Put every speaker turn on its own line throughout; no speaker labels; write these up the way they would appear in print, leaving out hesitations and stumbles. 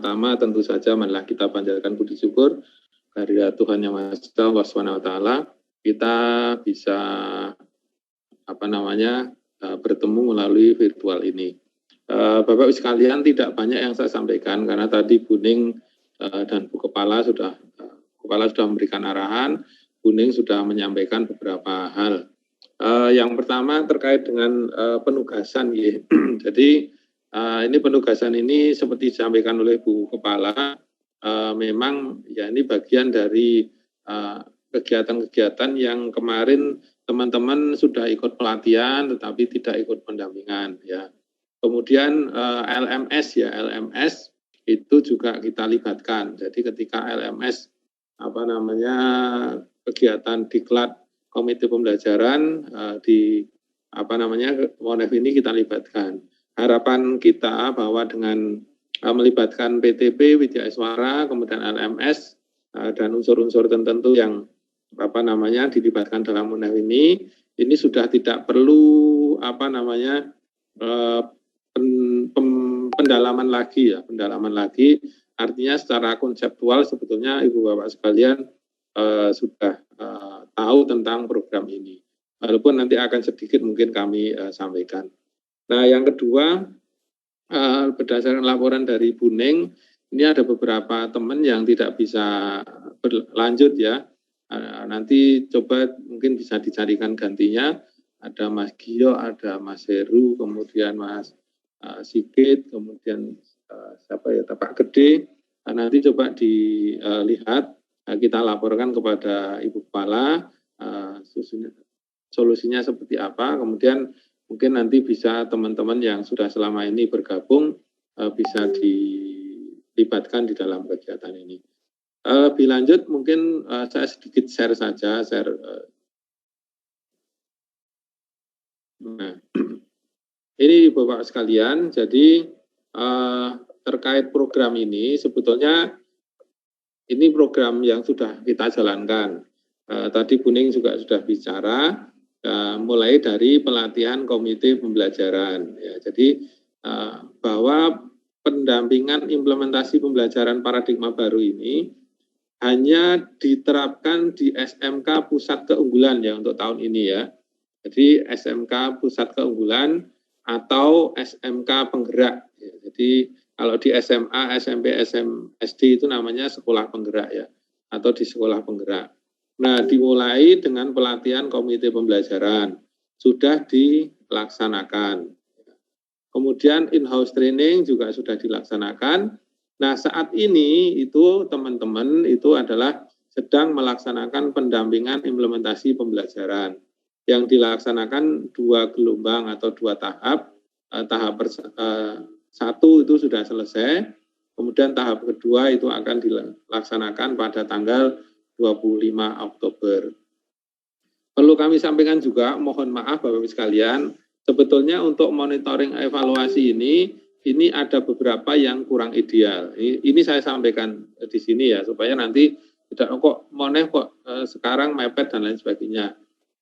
pertama tentu saja marilah kita panjatkan puji syukur kehadirat Tuhan Yang Maha Esa Allah Subhanahu wa taala, kita bisa bertemu melalui virtual ini. Bapak Ibu sekalian, tidak banyak yang saya sampaikan karena tadi Bu Ning dan Bu Kepala sudah memberikan arahan, Bu Ning sudah menyampaikan beberapa hal. Yang pertama terkait dengan penugasan, ya. Jadi ini penugasan ini seperti disampaikan oleh Bu Kepala, memang ya ini bagian dari kegiatan-kegiatan yang kemarin teman-teman sudah ikut pelatihan tetapi tidak ikut pendampingan, ya. Kemudian LMS itu juga kita libatkan. Jadi ketika LMS kegiatan diklat komite pembelajaran di MONEF ini kita libatkan. Harapan kita bahwa dengan melibatkan PTP, Widya Iswara, kemudian LMS dan unsur-unsur tertentu yang dilibatkan dalam MONEF ini sudah tidak perlu pendalaman lagi. Artinya secara konseptual sebetulnya Ibu Bapak sekalian sudah tahu tentang program ini. Walaupun nanti akan sedikit mungkin kami sampaikan. Nah, yang kedua, berdasarkan laporan dari Bu Ning, ini ada beberapa teman yang tidak bisa berlanjut, ya. Nanti coba mungkin bisa dicarikan gantinya. Ada Mas Gio, ada Mas Heru, kemudian Mas Sigit, kemudian Pak Gede. Nanti coba dilihat, kita laporkan kepada Ibu Kepala solusinya seperti apa. Kemudian mungkin nanti bisa teman-teman yang sudah selama ini bergabung bisa dilibatkan di dalam kegiatan ini. Lebih lanjut mungkin saya sedikit share saja. Nah, ini Bapak sekalian, jadi terkait program ini sebetulnya ini program yang sudah kita jalankan. Tadi Bu Ning juga sudah bicara, mulai dari pelatihan komite pembelajaran. Ya, jadi bahwa pendampingan implementasi pembelajaran paradigma baru ini hanya diterapkan di SMK Pusat Keunggulan ya untuk tahun ini, ya. Jadi SMK Pusat Keunggulan atau SMK Penggerak. Ya. Jadi kalau di SMA, SMP, SD itu namanya sekolah penggerak, ya, atau di sekolah penggerak. Nah, dimulai dengan pelatihan komite pembelajaran, sudah dilaksanakan. Kemudian in-house training juga sudah dilaksanakan. Nah, saat ini itu teman-teman itu adalah sedang melaksanakan pendampingan implementasi pembelajaran yang dilaksanakan 2 gelombang atau 2 tahap. Tahap satu itu sudah selesai, kemudian tahap kedua itu akan dilaksanakan pada tanggal 25 Oktober. Perlu kami sampaikan juga, mohon maaf Bapak-Ibu sekalian, sebetulnya untuk monitoring evaluasi ini ada beberapa yang kurang ideal. Ini saya sampaikan di sini, ya, supaya nanti tidak kok MONEF kok sekarang mepet dan lain sebagainya.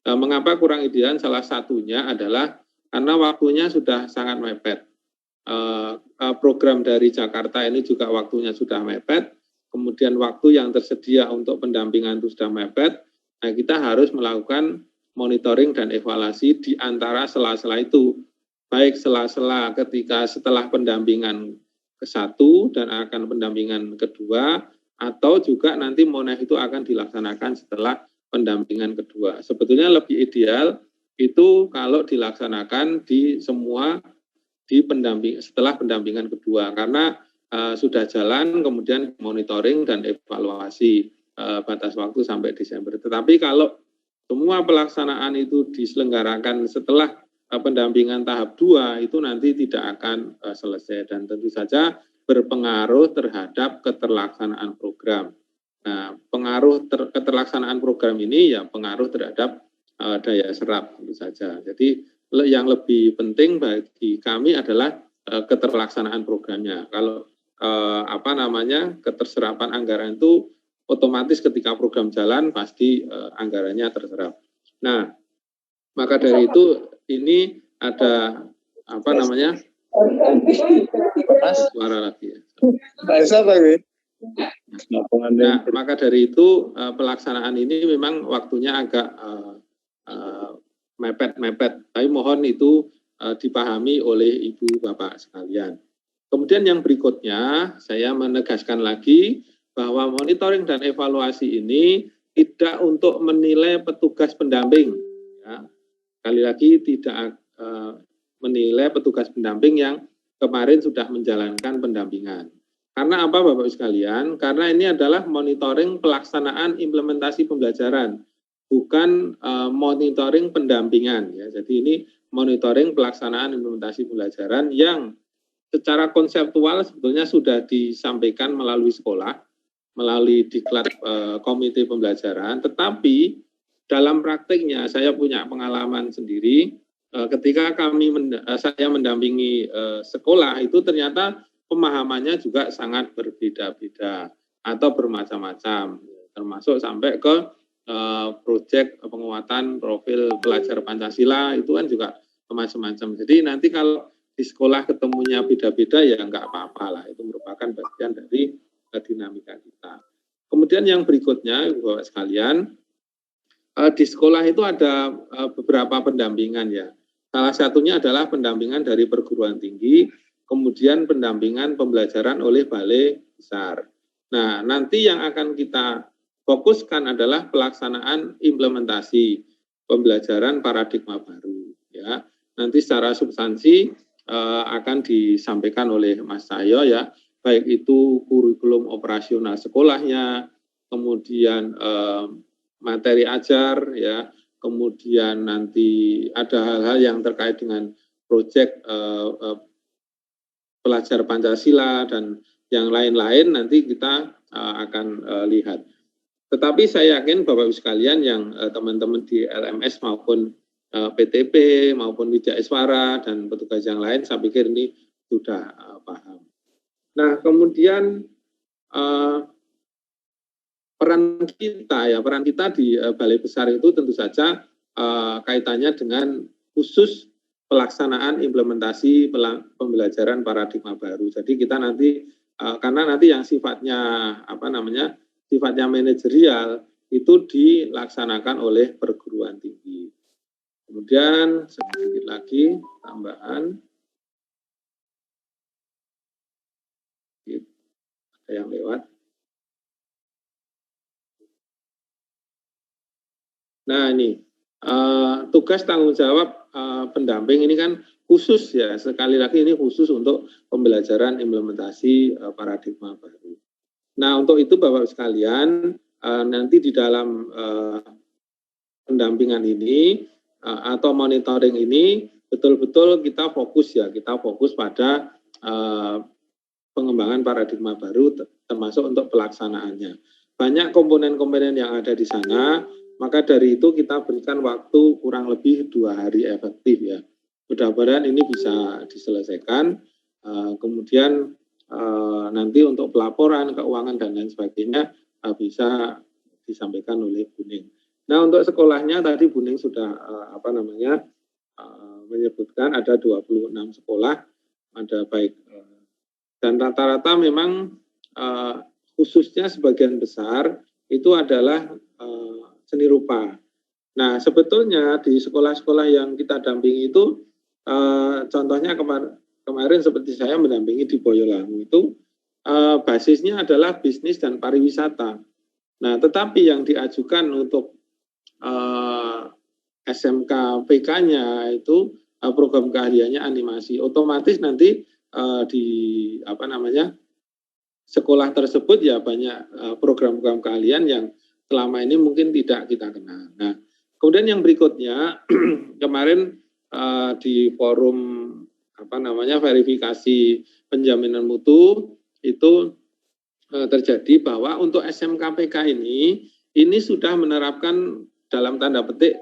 Mengapa kurang ideal? Salah satunya adalah karena waktunya sudah sangat mepet. Program dari Jakarta ini juga waktunya sudah mepet, kemudian waktu yang tersedia untuk pendampingan itu sudah mepet. Nah, kita harus melakukan monitoring dan evaluasi di antara sela-sela itu, baik sela-sela ketika setelah pendampingan ke-1 dan akan pendampingan kedua, atau juga nanti MONEF itu akan dilaksanakan setelah pendampingan kedua. Sebetulnya lebih ideal itu kalau dilaksanakan di semua setelah pendampingan kedua, karena sudah jalan, kemudian monitoring dan evaluasi batas waktu sampai Desember. Tetapi kalau semua pelaksanaan itu diselenggarakan setelah pendampingan tahap 2, itu nanti tidak akan selesai dan tentu saja berpengaruh terhadap keterlaksanaan program. Nah, pengaruh keterlaksanaan program ini ya pengaruh terhadap daya serap tentu saja. Jadi yang lebih penting bagi kami adalah keterlaksanaan programnya. Kalau keterserapan anggaran itu otomatis ketika program jalan pasti anggarannya terserap. Nah, maka dari itu ini ada Suara lagi ya.
Nah,
maka dari itu pelaksanaan ini memang waktunya agak mepet-mepet, tapi mohon itu dipahami oleh Ibu Bapak sekalian. Kemudian yang berikutnya, saya menegaskan lagi bahwa monitoring dan evaluasi ini tidak untuk menilai petugas pendamping. Ya. Sekali lagi tidak menilai petugas pendamping yang kemarin sudah menjalankan pendampingan. Karena apa Bapak sekalian? Karena ini adalah monitoring pelaksanaan implementasi pembelajaran, bukan monitoring pendampingan. Ya. Jadi ini monitoring pelaksanaan implementasi pembelajaran yang secara konseptual sebetulnya sudah disampaikan melalui sekolah, melalui diklat komite pembelajaran, tetapi dalam praktiknya saya punya pengalaman sendiri, ketika saya mendampingi sekolah itu ternyata pemahamannya juga sangat berbeda-beda atau bermacam-macam, termasuk sampai ke proyek penguatan profil pelajar Pancasila itu kan juga macam-macam. Jadi nanti kalau di sekolah ketemunya beda-beda ya nggak apa-apa lah, itu merupakan bagian dari dinamika kita. Kemudian yang berikutnya, Bapak sekalian, di sekolah itu ada beberapa pendampingan ya. Salah satunya adalah pendampingan dari perguruan tinggi, kemudian pendampingan pembelajaran oleh balai besar. Nah, nanti yang akan kita fokuskan adalah pelaksanaan implementasi pembelajaran paradigma baru. Ya, nanti secara substansi akan disampaikan oleh Mas Cahyo ya, baik itu kurikulum operasional sekolahnya, kemudian materi ajar ya, kemudian nanti ada hal-hal yang terkait dengan proyek pelajar Pancasila dan yang lain-lain nanti kita akan lihat. Tetapi saya yakin Bapak Ibu sekalian yang teman-teman di LMS maupun PTP maupun Widya Iswara dan petugas yang lain, saya pikir ini sudah paham. Nah, kemudian peran kita di Balai Besar itu tentu saja kaitannya dengan khusus pelaksanaan implementasi pembelajaran paradigma baru. Jadi kita nanti karena nanti yang sifatnya sifatnya manajerial itu dilaksanakan oleh perguruan tinggi. Kemudian sedikit lagi tambahan, ada yang lewat. Nah ini tugas tanggung jawab pendamping ini kan khusus ya, sekali lagi ini khusus untuk pembelajaran implementasi paradigma baru. Nah untuk itu Bapak sekalian nanti di dalam pendampingan ini atau monitoring ini betul-betul kita fokus pada pengembangan paradigma baru termasuk untuk pelaksanaannya. Banyak komponen-komponen yang ada di sana, maka dari itu kita berikan waktu kurang lebih 2 hari efektif ya. Mudah-mudahan ini bisa diselesaikan. Kemudian nanti untuk pelaporan, keuangan dan lain sebagainya bisa disampaikan oleh Bu Ning. Nah untuk sekolahnya tadi Bu Ning sudah menyebutkan ada 26 sekolah, ada baik dan rata-rata memang khususnya sebagian besar itu adalah seni rupa. Nah sebetulnya di sekolah-sekolah yang kita dampingi itu contohnya kemarin seperti saya mendampingi di Boyolali itu basisnya adalah bisnis dan pariwisata. Nah tetapi yang diajukan untuk SMK PK-nya itu program keahliannya animasi, otomatis nanti di sekolah tersebut ya banyak program-program keahlian yang selama ini mungkin tidak kita kenal. Nah, kemudian yang berikutnya kemarin di forum verifikasi penjaminan mutu itu terjadi bahwa untuk SMK PK ini sudah menerapkan dalam tanda petik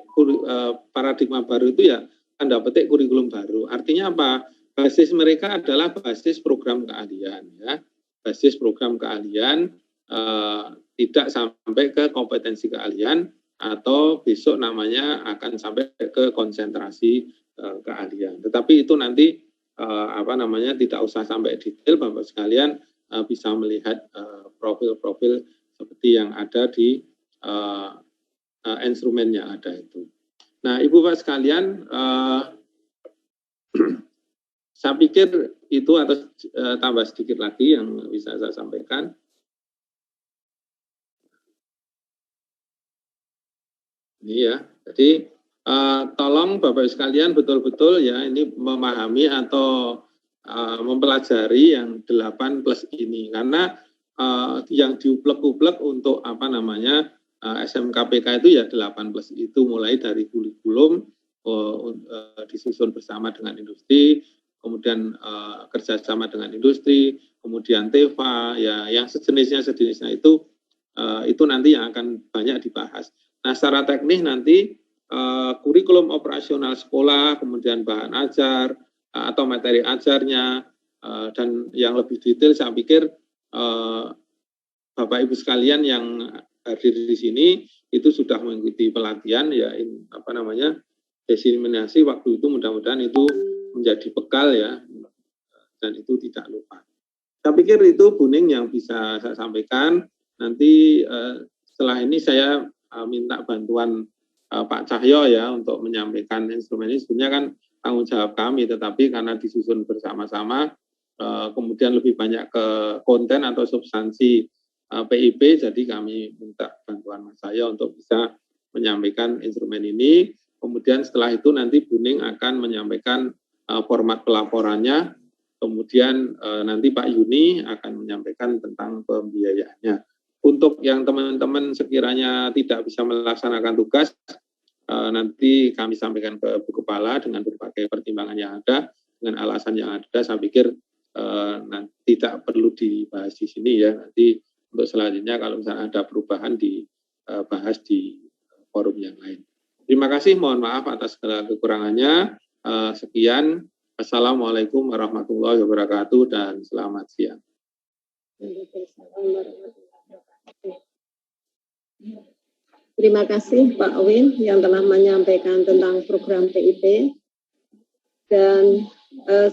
paradigma baru itu ya tanda petik kurikulum baru. Artinya apa? Basis mereka adalah basis program keahlian ya. Basis program keahlian tidak sampai ke kompetensi keahlian atau besok namanya akan sampai ke konsentrasi keahlian. Tetapi itu nanti tidak usah sampai detail, Bapak sekalian bisa melihat profil-profil seperti yang ada di instrumen yang ada itu. Nah, Ibu Pak sekalian, saya pikir itu atau tambah sedikit lagi yang bisa saya sampaikan. Ini ya, jadi tolong Bapak sekalian betul-betul ya ini memahami atau mempelajari yang 8+ ini, karena yang diuplek-uplek untuk SMKPK itu ya 8+ itu, mulai dari kurikulum disusun bersama dengan industri, kemudian kerjasama dengan industri, kemudian TEVA, ya yang sejenisnya itu nanti yang akan banyak dibahas. Nah, secara teknis nanti kurikulum operasional sekolah, kemudian bahan ajar atau materi ajarnya, dan yang lebih detail saya pikir Bapak Ibu sekalian yang hadir di sini itu sudah mengikuti pelatihan ya, diseminasi waktu itu, mudah-mudahan itu menjadi bekal ya, dan itu tidak lupa. Saya pikir itu Bu Ning yang bisa saya sampaikan. Nanti setelah ini saya minta bantuan Pak Cahyo ya untuk menyampaikan instrumen ini. Sebenarnya kan tanggung jawab kami, tetapi karena disusun bersama-sama, kemudian lebih banyak ke konten atau substansi PIP, jadi kami minta bantuan Mas Cahyo untuk bisa menyampaikan instrumen ini. Kemudian setelah itu nanti Bu Ning akan menyampaikan format pelaporannya, kemudian nanti Pak Yuni akan menyampaikan tentang pembiayaannya. Untuk yang teman-teman sekiranya tidak bisa melaksanakan tugas, nanti kami sampaikan ke Bu Kepala dengan berbagai pertimbangan yang ada, dengan alasan yang ada. Saya pikir nanti tidak perlu dibahas di sini ya. Nanti untuk selanjutnya kalau misalnya ada perubahan dibahas di forum yang lain. Terima kasih, mohon maaf atas segala kekurangannya. Sekian, Assalamualaikum warahmatullahi wabarakatuh dan selamat siang.
Terima kasih Pak Win yang telah menyampaikan tentang program PIP, dan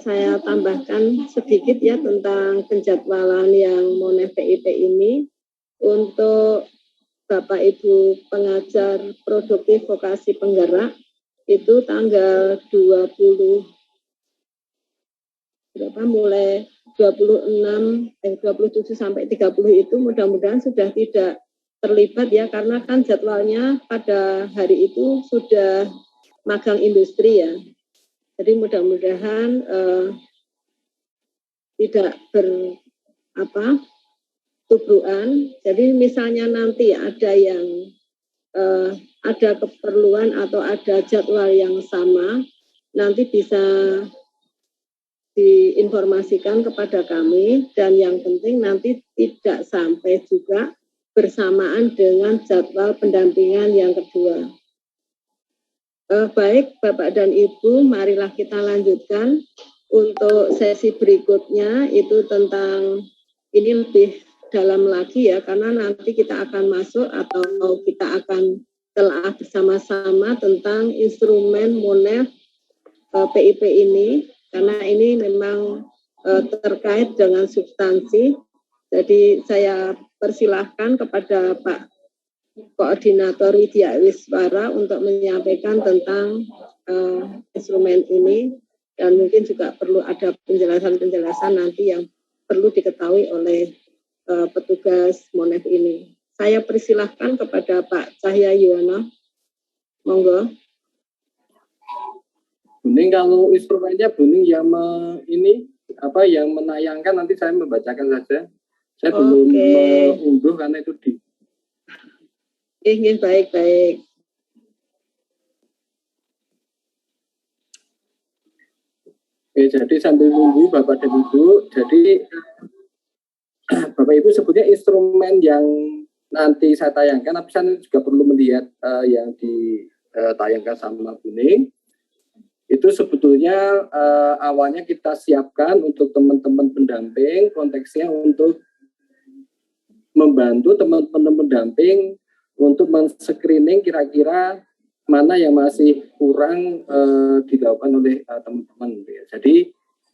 saya tambahkan sedikit ya tentang penjadwalan yang MONEF PIP ini. Untuk Bapak Ibu pengajar produktif vokasi penggerak itu tanggal 27 sampai 30 itu mudah-mudahan sudah tidak terlibat ya, karena kan jadwalnya pada hari itu sudah magang industri ya. Jadi mudah-mudahan tidak tubruan. Jadi misalnya nanti ada yang ada keperluan atau ada jadwal yang sama, nanti bisa diinformasikan kepada kami, dan yang penting nanti tidak sampai juga bersamaan dengan jadwal pendampingan yang kedua. Baik Bapak dan Ibu, marilah kita lanjutkan untuk sesi berikutnya, itu tentang ini lebih dalam lagi ya, karena nanti kita akan masuk atau kita akan telah bersama-sama tentang instrumen MONEF PIP ini, karena ini memang terkait dengan substansi. Jadi saya persilahkan kepada Pak Koordinator Widya Wiswara untuk menyampaikan tentang instrumen ini, dan mungkin juga perlu ada penjelasan-penjelasan nanti yang perlu diketahui oleh petugas MONEF ini. Saya persilahkan kepada Pak Cahya Yuwono. Monggo.
Buning, kalau instrumennya Buning yang yang menayangkan, nanti saya membacakan saja. Saya belum mengunduh karena itu di.
Baik.
Jadi sambil nunggu Bapak dan Ibu, jadi Bapak Ibu sebutnya instrumen yang nanti saya tayangkan, tapi saya juga perlu melihat yang ditayangkan sama Buning. Itu sebetulnya awalnya kita siapkan untuk teman-teman pendamping, konteksnya untuk membantu teman-teman pendamping untuk men-screening kira-kira mana yang masih kurang dilakukan oleh teman-teman. Jadi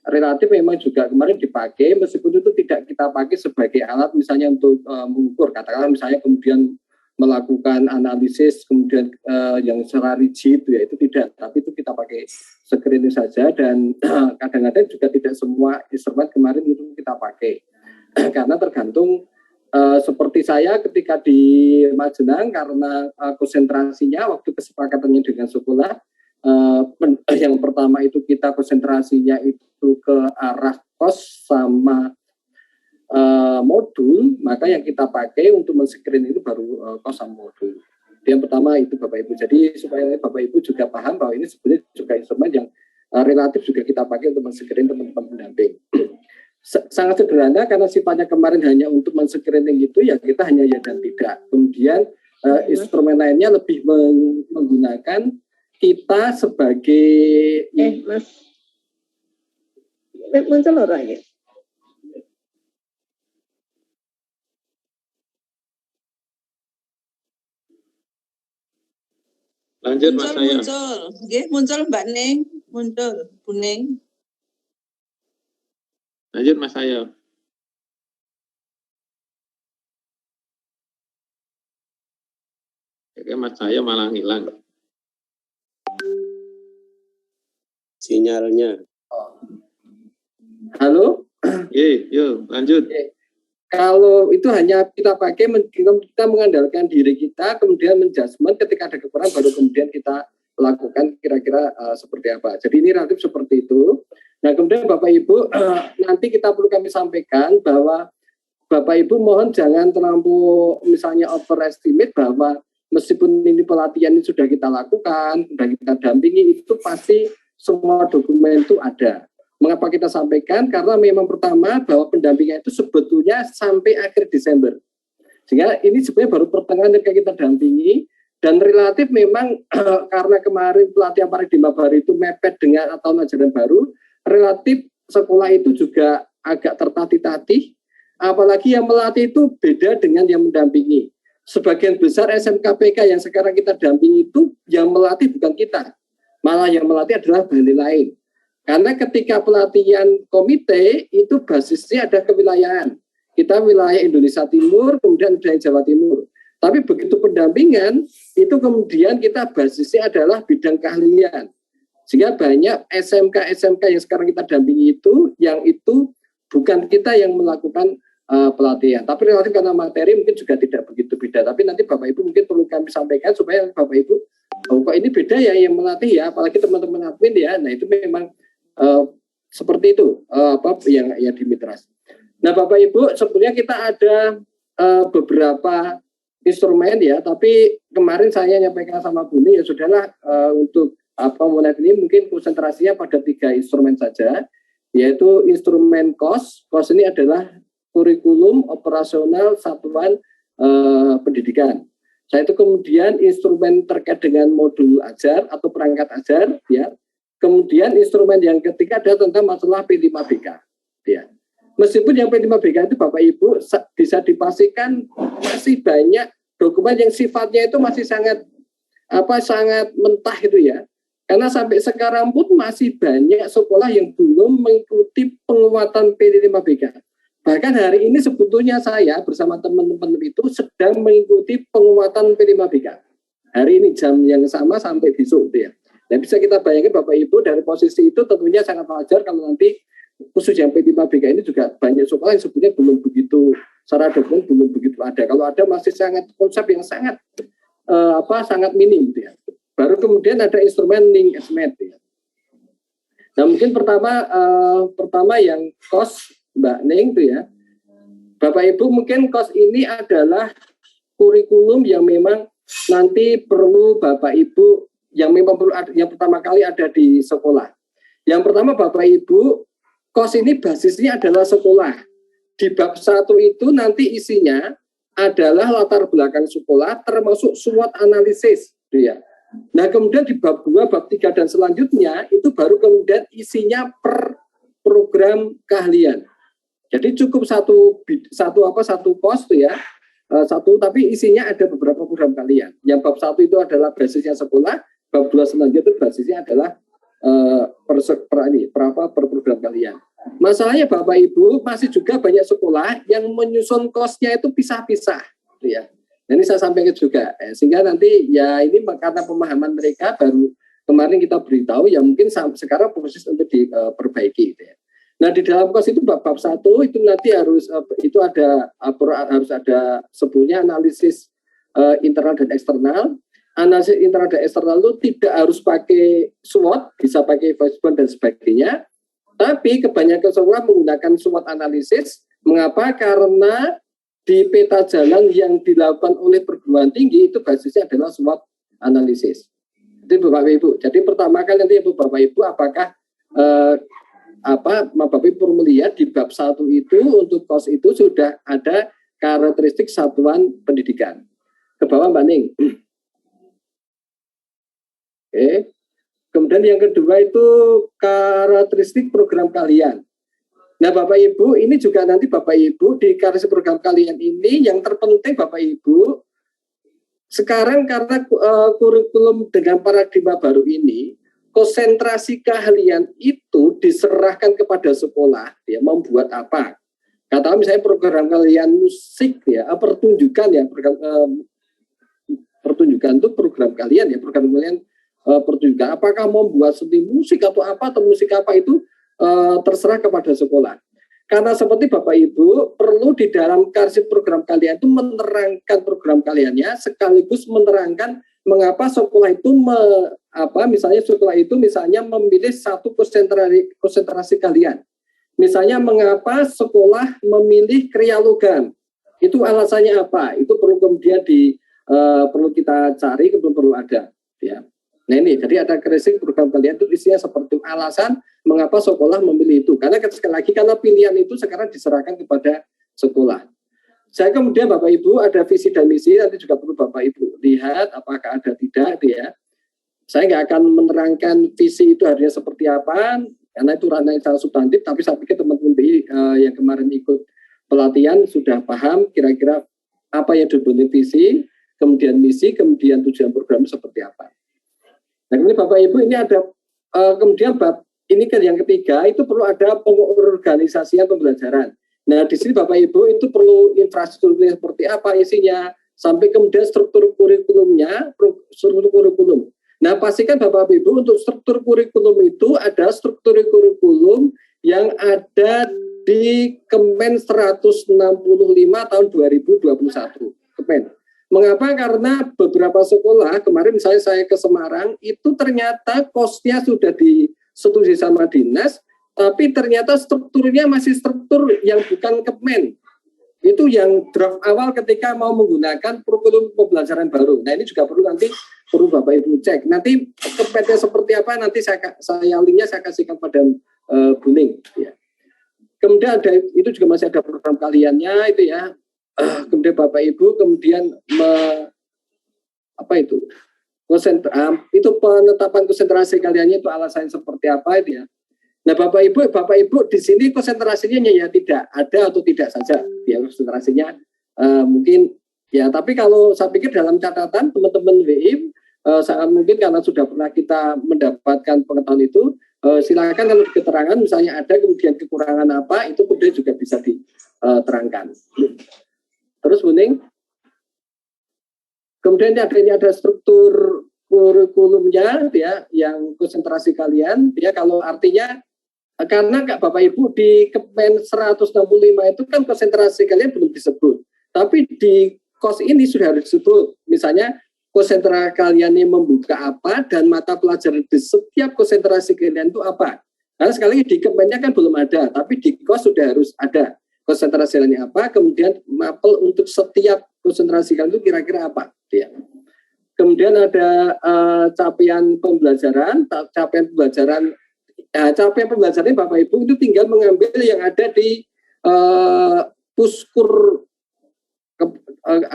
relatif memang juga kemarin dipakai, meskipun itu tidak kita pakai sebagai alat misalnya untuk mengukur, katakanlah misalnya kemudian melakukan analisis kemudian yang secara rigid ya itu tidak, tapi itu kita pakai screening saja, dan kadang-kadang juga tidak semua instrumen kemarin itu kita pakai karena tergantung seperti saya ketika di Majenang karena konsentrasinya waktu kesepakatannya dengan sekolah yang pertama itu kita konsentrasinya itu ke arah kos sama modul, maka yang kita pakai untuk men-screen itu baru kos sama modul. Yang pertama itu Bapak Ibu. Jadi supaya Bapak Ibu juga paham bahwa ini sebenarnya juga instrumen yang relatif juga kita pakai untuk men-screen teman-teman pendamping. Sangat sederhana karena sifatnya kemarin hanya untuk men-screening itu ya kita hanya ya dan tidak. Kemudian instrumen lainnya lebih menggunakan kita sebagai
Mas muncul orang ya.
Lanjut Mas saya.
Muncul. Nggih, muncul Mbak Ning, muncul kuning.
Lanjut Mas saya. Oke, Mas saya malah ngilang.
Sinyalnya.
halo.
Yuk lanjut.
Kalau itu hanya kita pakai, kita mengandalkan diri kita, kemudian menjudgment ketika ada kekurangan, baru kemudian kita lakukan kira-kira seperti apa. Jadi ini relatif seperti itu. Nah kemudian Bapak Ibu, nanti kita perlu kami sampaikan bahwa Bapak Ibu mohon jangan terlalu misalnya overestimate bahwa meskipun ini pelatihan ini sudah kita lakukan, sudah kita dampingi, itu pasti semua dokumen itu ada. Mengapa kita sampaikan? Karena memang pertama bahwa pendampingan itu sebetulnya sampai akhir Desember. Sehingga ini sebenarnya baru pertengahan ketika kita dampingi, dan relatif memang karena kemarin pelatihan paradigma baru itu mepet dengan tahun ajaran baru, relatif sekolah itu juga agak tertatih-tatih, apalagi yang melatih itu beda dengan yang mendampingi. Sebagian besar SMKPK yang sekarang kita dampingi itu yang melatih bukan kita, malah yang melatih adalah Bali lain. Karena ketika pelatihan komite itu basisnya ada kewilayahan. Kita wilayah Indonesia Timur, kemudian wilayah Jawa Timur. Tapi begitu pendampingan, itu kemudian kita basisnya adalah bidang keahlian. Sehingga banyak SMK-SMK yang sekarang kita dampingi itu, yang itu bukan kita yang melakukan pelatihan. Tapi relatif karena materi mungkin juga tidak begitu beda. Tapi nanti Bapak Ibu mungkin perlu kami sampaikan supaya Bapak Ibu, kok ini beda ya yang melatih ya, apalagi teman-teman admin ya. Nah itu memang seperti itu yang di Mitras. Nah Bapak Ibu, sebenarnya kita ada beberapa instrumen ya, tapi kemarin saya nyampaikan sama Buni ya sudahlah untuk mulai ini mungkin konsentrasinya pada 3 instrumen saja, yaitu instrumen KOS. KOS ini adalah kurikulum operasional satuan pendidikan. Saya itu kemudian instrumen terkait dengan modul ajar atau perangkat ajar ya. Kemudian instrumen yang ketiga adalah tentang masalah P5BK. Ya. Meskipun yang P5BK itu Bapak Ibu bisa dipastikan masih banyak dokumen yang sifatnya itu masih sangat mentah itu ya. Karena sampai sekarang pun masih banyak sekolah yang belum mengikuti penguatan P5BK. Bahkan hari ini sebetulnya saya bersama teman-teman itu sedang mengikuti penguatan P5BK. Hari ini jam yang sama sampai besok itu ya. Nah, bisa kita bayangkan Bapak Ibu dari posisi itu tentunya sangat wajar kalau nanti khusus yang P5BK ini juga banyak sekolah yang sebetulnya belum begitu, secara dokumen belum begitu ada. Kalau ada masih sangat konsep yang sangat sangat minim gitu ya. Baru kemudian ada instrumen link estimate ya. Nah mungkin pertama yang KOS Mbak Ning itu ya. Bapak Ibu mungkin KOS ini adalah kurikulum yang memang nanti perlu Bapak Ibu yang memang perlu yang pertama kali ada di sekolah. Yang pertama Bapak Ibu, KOS ini basisnya adalah sekolah. Di bab 1 itu nanti isinya adalah latar belakang sekolah termasuk SWOT analisis. Ya. Nah kemudian di bab 2, bab 3 dan selanjutnya itu baru kemudian isinya per program keahlian. Jadi cukup satu KOS itu ya. Tapi isinya ada beberapa program keahlian. Yang bab 1 itu adalah basisnya sekolah. Bab 2 selanjutnya itu basisnya adalah per program kalian. Masalahnya Bapak Ibu masih juga banyak sekolah yang menyusun kosnya itu pisah-pisah, ya. Nah, ini saya sampaikan juga, sehingga nanti ya ini karena pemahaman mereka baru kemarin kita beritahu, ya mungkin sekarang proses untuk diperbaiki, gitu ya. Nah di dalam kos itu bab 1 itu nanti harus itu harus ada sebetulnya analisis internal dan eksternal. Analisis internal dan eksternal itu tidak harus pakai SWOT, bisa pakai Voicebond dan sebagainya. Tapi kebanyakan sekolah menggunakan SWOT analisis. Mengapa? Karena di peta jalan yang dilakukan oleh perguruan tinggi itu basisnya adalah SWOT analisis. Jadi Bapak Ibu. Jadi pertama kali nanti Bapak Ibu apakah Bapak Ibu perlu melihat di bab 1 itu untuk kos itu sudah ada karakteristik satuan pendidikan. Ke bawah Mbak Ning. Oke. Kemudian yang kedua itu karakteristik program kalian. Nah Bapak Ibu, ini juga nanti Bapak Ibu di karakteristik program kalian ini yang terpenting Bapak Ibu, sekarang karena kurikulum dengan paradigma baru ini, konsentrasi keahlian itu diserahkan kepada sekolah, ya membuat apa? Katakan misalnya program kalian musik, ya pertunjukan, ya pertunjukan itu program kalian, ya program kalian pertunjukan. Apakah mau buat seni musik atau apa atau musik apa itu terserah kepada sekolah. Karena seperti Bapak Ibu perlu di dalam karakteristik program kalian itu menerangkan program kaliannya sekaligus menerangkan mengapa sekolah itu misalnya memilih satu konsentrasi kalian. Misalnya mengapa sekolah memilih kriya logam. Itu alasannya apa? Itu perlu kemudian perlu kita cari, perlu ada, ya. Nah ini, jadi ada karakteristik program kalian itu isinya seperti alasan mengapa sekolah memilih itu. Karena sekali lagi, karena pilihan itu sekarang diserahkan kepada sekolah. Saya kemudian Bapak Ibu ada visi dan misi, nanti juga perlu Bapak Ibu lihat apakah ada tidak, ya. Saya nggak akan menerangkan visi itu harusnya seperti apa, karena itu ranah yang sangat substantif, tapi saya pikir teman-teman BI yang kemarin ikut pelatihan sudah paham kira-kira apa yang disebut visi, kemudian misi, kemudian tujuan program seperti apa. Nah ini Bapak Ibu ini ada kemudian bab ini kan yang ketiga itu perlu ada pengorganisasian pembelajaran. Nah di sini Bapak Ibu itu perlu infrastrukturnya seperti apa isinya sampai kemudian struktur kurikulumnya, struktur kurikulum. Nah pastikan Bapak Ibu untuk struktur kurikulum itu ada struktur kurikulum yang ada di Kemen 165 tahun 2021 Kemen. Mengapa? Karena beberapa sekolah, kemarin misalnya saya ke Semarang, itu ternyata kosnya sudah disetujui sama dinas, tapi ternyata strukturnya masih struktur yang bukan Kemen. Itu yang draft awal ketika mau menggunakan kurikulum pembelajaran baru. Nah ini juga perlu Bapak Ibu cek. Nanti Kemennya seperti apa, nanti saya linknya saya kasihkan pada Bu Ning. Ya. Kemudian itu juga masih ada program kaliannya itu ya. Kemudian Bapak Ibu kemudian itu penetapan konsentrasi kaliannya itu alasannya seperti apa itu ya. Nah Bapak Ibu di sini konsentrasinya ya tidak ada atau tidak saja ya konsentrasinya mungkin ya, tapi kalau saya pikir dalam catatan teman-teman WIM mungkin karena sudah pernah kita mendapatkan pengetahuan itu silakan kalau keterangan misalnya ada kemudian kekurangan apa itu kemudian juga bisa diterangkan. Terus Bu Ning. Kemudian ini ada struktur kurikulumnya ya yang konsentrasi kalian ya, kalau artinya karena Bapak Ibu di Kemen 165 itu kan konsentrasi kalian belum disebut. Tapi di kos ini sudah disebut. Misalnya konsentrasi kalian ini membuka apa dan mata pelajaran di setiap konsentrasi kalian itu apa. Karena sekali lagi di Kemennya kan belum ada, tapi di kos sudah harus ada. Konsentrasi kalian apa, kemudian mapel untuk setiap konsentrasi kalian itu kira-kira apa. Ya. Kemudian ada capaian pembelajaran Bapak Ibu itu tinggal mengambil yang ada di puskur,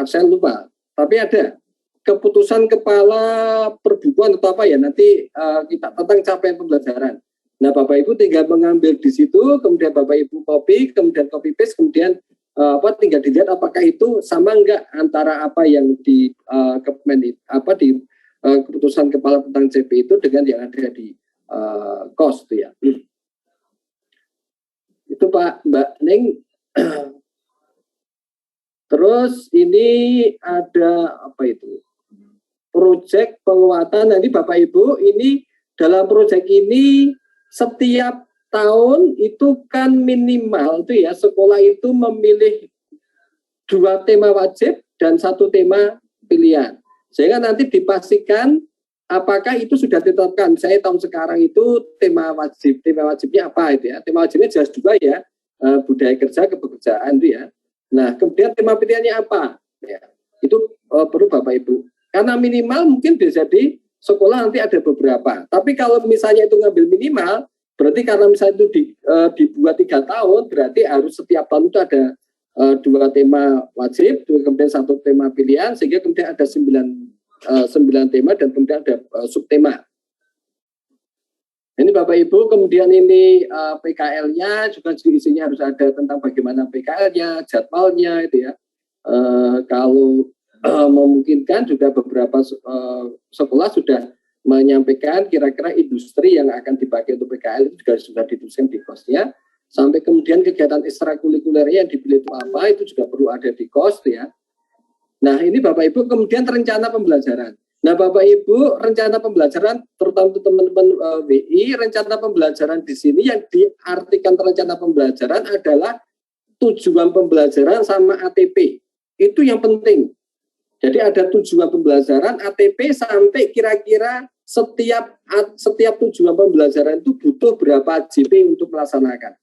saya lupa, tapi ada keputusan kepala perbukuan atau apa ya, nanti kita tentang capaian pembelajaran. Nah Bapak Ibu tinggal mengambil di situ, kemudian Bapak Ibu copy, kemudian copy paste, kemudian tinggal dilihat apakah itu sama enggak antara apa yang di keputusan kepala tentang CP itu dengan yang ada di kos ya. Itu Pak Mbak Ning. Terus ini ada apa itu? Proyek penguatan. Nanti Bapak Ibu, ini dalam proyek ini setiap tahun itu kan minimal itu ya sekolah itu memilih 2 tema wajib dan 1 tema pilihan. Sehingga nanti dipastikan apakah itu sudah ditetapkan. Saya tahun sekarang itu tema wajibnya apa itu ya? Tema wajibnya jelas 2 ya, budaya kerja, kepekerjaan itu ya. Nah, kemudian tema pilihannya apa? Ya, itu perlu Bapak Ibu. Karena minimal mungkin bisa di sekolah nanti ada beberapa. Tapi kalau misalnya itu ngambil minimal, berarti karena misalnya itu dibuat 3 tahun, berarti harus setiap tahun itu ada 2 tema wajib, kemudian 1 tema pilihan, sehingga kemudian ada 9 tema dan kemudian ada subtema. Ini Bapak Ibu, kemudian ini PKL-nya juga isinya harus ada tentang bagaimana PKL-nya, jadwalnya itu ya. Kalau memungkinkan juga beberapa sekolah sudah menyampaikan kira-kira industri yang akan dipakai untuk PKL itu juga sudah dituliskan di kosnya. Sampai kemudian kegiatan ekstrakurikulernya yang dipilih itu apa, itu juga perlu ada di kos ya. Nah ini Bapak Ibu, kemudian rencana pembelajaran. Nah Bapak Ibu, rencana pembelajaran terutama untuk teman-teman WI, rencana pembelajaran di sini yang diartikan rencana pembelajaran adalah tujuan pembelajaran sama ATP. Itu yang penting. Jadi ada tujuan pembelajaran, ATP sampai kira-kira setiap tujuan pembelajaran itu butuh berapa JP untuk melaksanakan.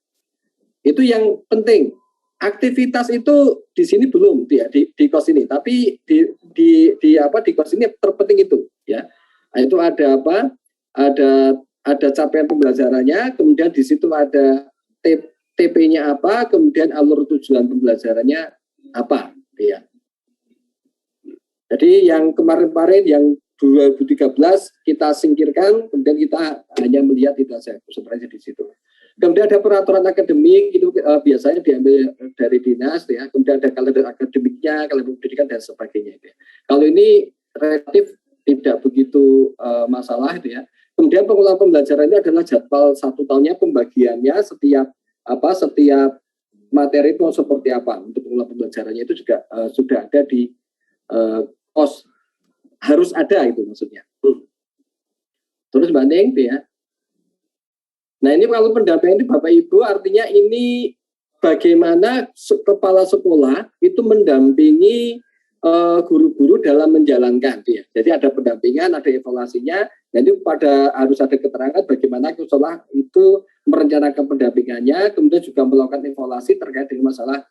Itu yang penting. Aktivitas itu di sini belum ya, di kos ini, tapi di kos ini terpenting itu ya. Nah, itu ada apa? Ada capaian pembelajarannya, kemudian di situ ada TP-nya apa, kemudian alur tujuan pembelajarannya apa ya. Jadi yang kemarin-kemarin yang 2013 kita singkirkan, kemudian kita hanya melihat itu saja konsentrasi di situ. Kemudian ada peraturan akademik, itu biasanya diambil dari dinas ya. Kemudian ada kalender akademiknya, kalender pendidikan dan sebagainya. Ya. Kalau ini relatif tidak begitu masalah itu ya. Kemudian pengulangan pembelajaran ini adalah jadwal 1 tahunnya, pembagiannya setiap materi itu seperti apa. Untuk pengulangan pembelajarannya itu juga sudah ada di kos, harus ada itu maksudnya. Terus Mbak Ning ya. Nah ini kalau pendampingan ini Bapak Ibu artinya ini bagaimana kepala sekolah itu mendampingi guru-guru dalam menjalankan ya. Jadi ada pendampingan, ada evaluasinya. Jadi harus ada keterangan bagaimana sekolah itu merencanakan pendampingannya, kemudian juga melakukan evaluasi terkait dengan masalah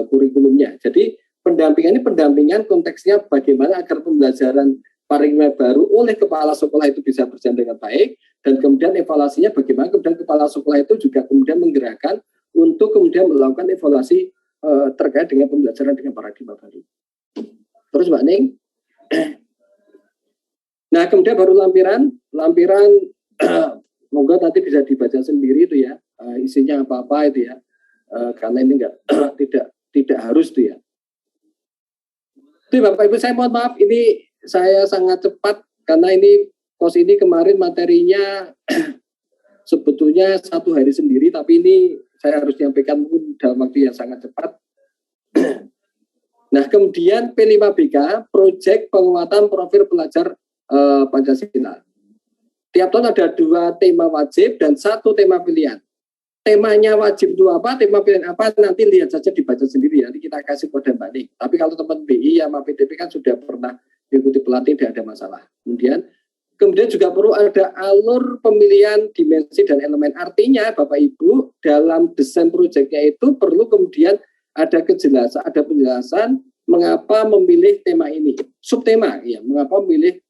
kurikulumnya. Jadi pendampingan konteksnya bagaimana agar pembelajaran paradigma baru oleh kepala sekolah itu bisa berjalan dengan baik, dan kemudian evaluasinya bagaimana kemudian kepala sekolah itu juga kemudian menggerakkan untuk kemudian melakukan evaluasi terkait dengan pembelajaran dengan paradigma baru. Terus Mbak Ning. Nah kemudian baru lampiran monggo nanti bisa dibaca sendiri itu ya, isinya apa-apa itu ya, karena ini tidak harus itu ya. Itu Bapak Ibu, saya mohon maaf ini saya sangat cepat karena ini kos ini kemarin materinya sebetulnya 1 hari sendiri, tapi ini saya harus menyampaikan pun dalam waktu yang sangat cepat. Nah kemudian P5BK, proyek penguatan profil pelajar Pancasila. Tiap tahun ada 2 tema wajib dan 1 tema pilihan. Temanya wajib itu apa, tema pilihan apa, nanti lihat saja dibaca sendiri, nanti kita kasih kode Mbak Ning. Tapi kalau teman BI sama PTP kan sudah pernah mengikuti pelatihan, tidak ada masalah. Kemudian juga perlu ada alur pemilihan dimensi dan elemen. Artinya Bapak Ibu dalam desain proyeknya itu perlu kemudian ada kejelasan, ada penjelasan mengapa memilih tema ini. Subtema, ya, mengapa memilih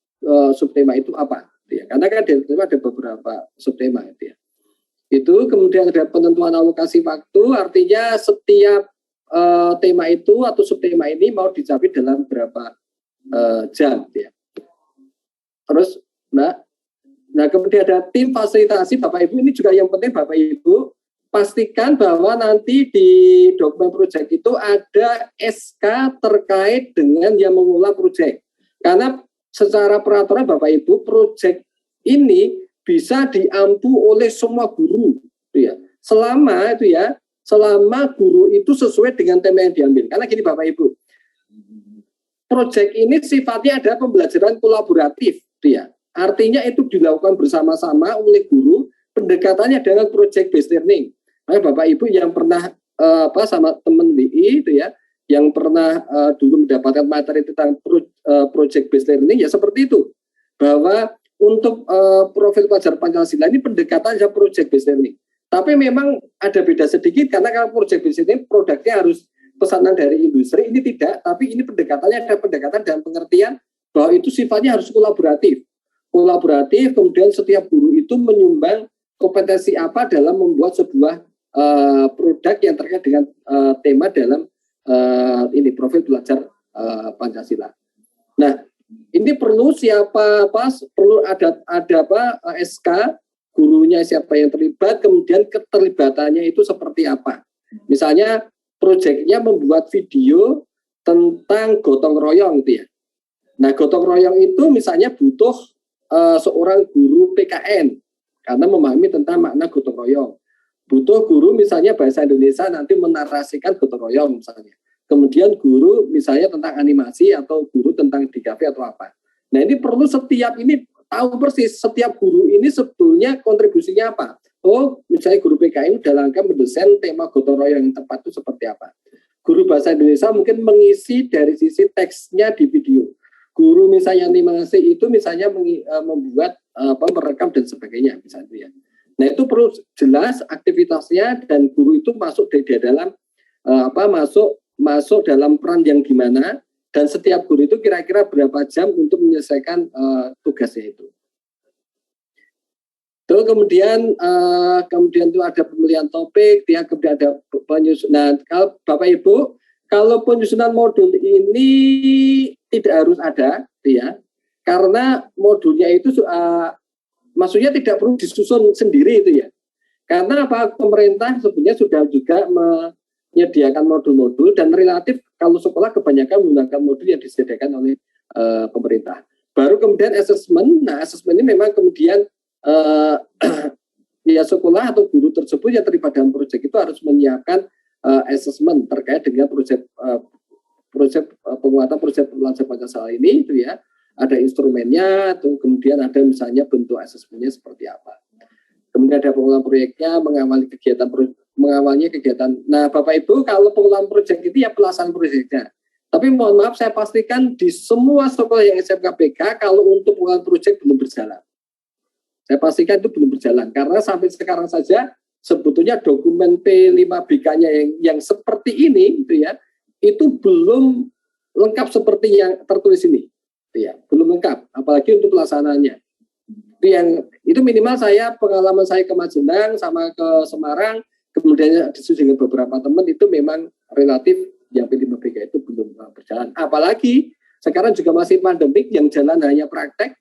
subtema itu apa? Ya, karena kan ada beberapa subtema itu ya. Itu kemudian ada penentuan alokasi waktu, artinya setiap tema itu atau subtema ini mau dicapai dalam berapa jam ya. Terus Mbak, nah kemudian ada tim fasilitasi Bapak Ibu, ini juga yang penting Bapak Ibu pastikan bahwa nanti di dokumen proyek itu ada SK terkait dengan yang mengelola proyek. Karena secara peraturan Bapak Ibu proyek ini bisa diampu oleh semua guru, ya. Selama guru itu sesuai dengan tema yang diambil. Karena gini Bapak Ibu, proyek ini sifatnya adalah pembelajaran kolaboratif, ya. Artinya itu dilakukan bersama-sama oleh guru. Pendekatannya dengan project based learning. Makanya Bapak Ibu yang pernah sama teman WI itu ya, yang pernah dulu mendapatkan materi tentang project based learning ya seperti itu. Bahwa untuk profil pelajar Pancasila ini pendekatannya project based learning. Tapi memang ada beda sedikit karena kalau project based learning produknya harus pesanan dari industri, ini tidak, tapi ini pendekatannya ada pendekatan dan pengertian bahwa itu sifatnya harus kolaboratif. Kolaboratif, kemudian setiap guru itu menyumbang kompetensi apa dalam membuat sebuah produk yang terkait dengan tema dalam ini profil belajar Pancasila. Nah, ini perlu perlu ada SK gurunya siapa yang terlibat, kemudian keterlibatannya itu seperti apa. Misalnya proyeknya membuat video tentang gotong royong gitu ya. Nah, gotong royong itu misalnya butuh seorang guru PKN karena memahami tentang makna gotong royong. Butuh guru misalnya bahasa Indonesia nanti menarasikan gotong royong misalnya. Kemudian guru misalnya tentang animasi atau guru tentang DKV atau apa. Nah ini perlu setiap ini tahu persis setiap guru ini sebetulnya kontribusinya apa. Oh misalnya guru PKN dalam rangka mendesain tema gotong royong yang tepat itu seperti apa. Guru bahasa Indonesia mungkin mengisi dari sisi teksnya di video. Guru misalnya animasi itu misalnya membuat merekam dan sebagainya misalnya ya. Nah itu perlu jelas aktivitasnya dan guru itu masuk di dalam masuk dalam peran yang gimana dan setiap guru itu kira-kira berapa jam untuk menyelesaikan tugasnya itu. Terus kemudian itu ada pemilihan topik, dia kemudian ada penyusunan. Kalau Bapak Ibu, kalau penyusunan modul ini tidak harus ada, ya, karena modulnya itu maksudnya tidak perlu disusun sendiri itu ya. Karena apa? Pemerintah sebenarnya sudah juga menyediakan modul-modul dan relatif kalau sekolah kebanyakan menggunakan modul yang disediakan oleh pemerintah. Baru kemudian asesmen. Nah, asesmen ini memang kemudian ya sekolah atau guru tersebut yang terlibat dalam proyek itu harus menyiapkan asesmen terkait dengan proyek penguatan proyek belajar Pancasila ini itu ya. Ada instrumennya, atau kemudian ada misalnya bentuk asesmennya seperti apa. Kemudian ada pengelolaan proyeknya, mengawalnya kegiatan. Nah, Bapak Ibu, kalau pengelolaan proyek itu ya pelaksanaan proyeknya. Tapi mohon maaf, saya pastikan di semua sekolah yang SMKPK, kalau untuk pengelolaan proyek belum berjalan. Saya pastikan itu belum berjalan, karena sampai sekarang saja sebetulnya dokumen P5BK-nya yang seperti ini, itu ya, itu belum lengkap seperti yang tertulis ini. Ya, belum lengkap, apalagi untuk pelaksanaannya. Itu minimal pengalaman saya ke Majenang sama ke Semarang, kemudian diskusi dengan beberapa teman itu memang relatif yang P5BK itu belum berjalan. Apalagi sekarang juga masih pandemik yang jalan hanya praktek,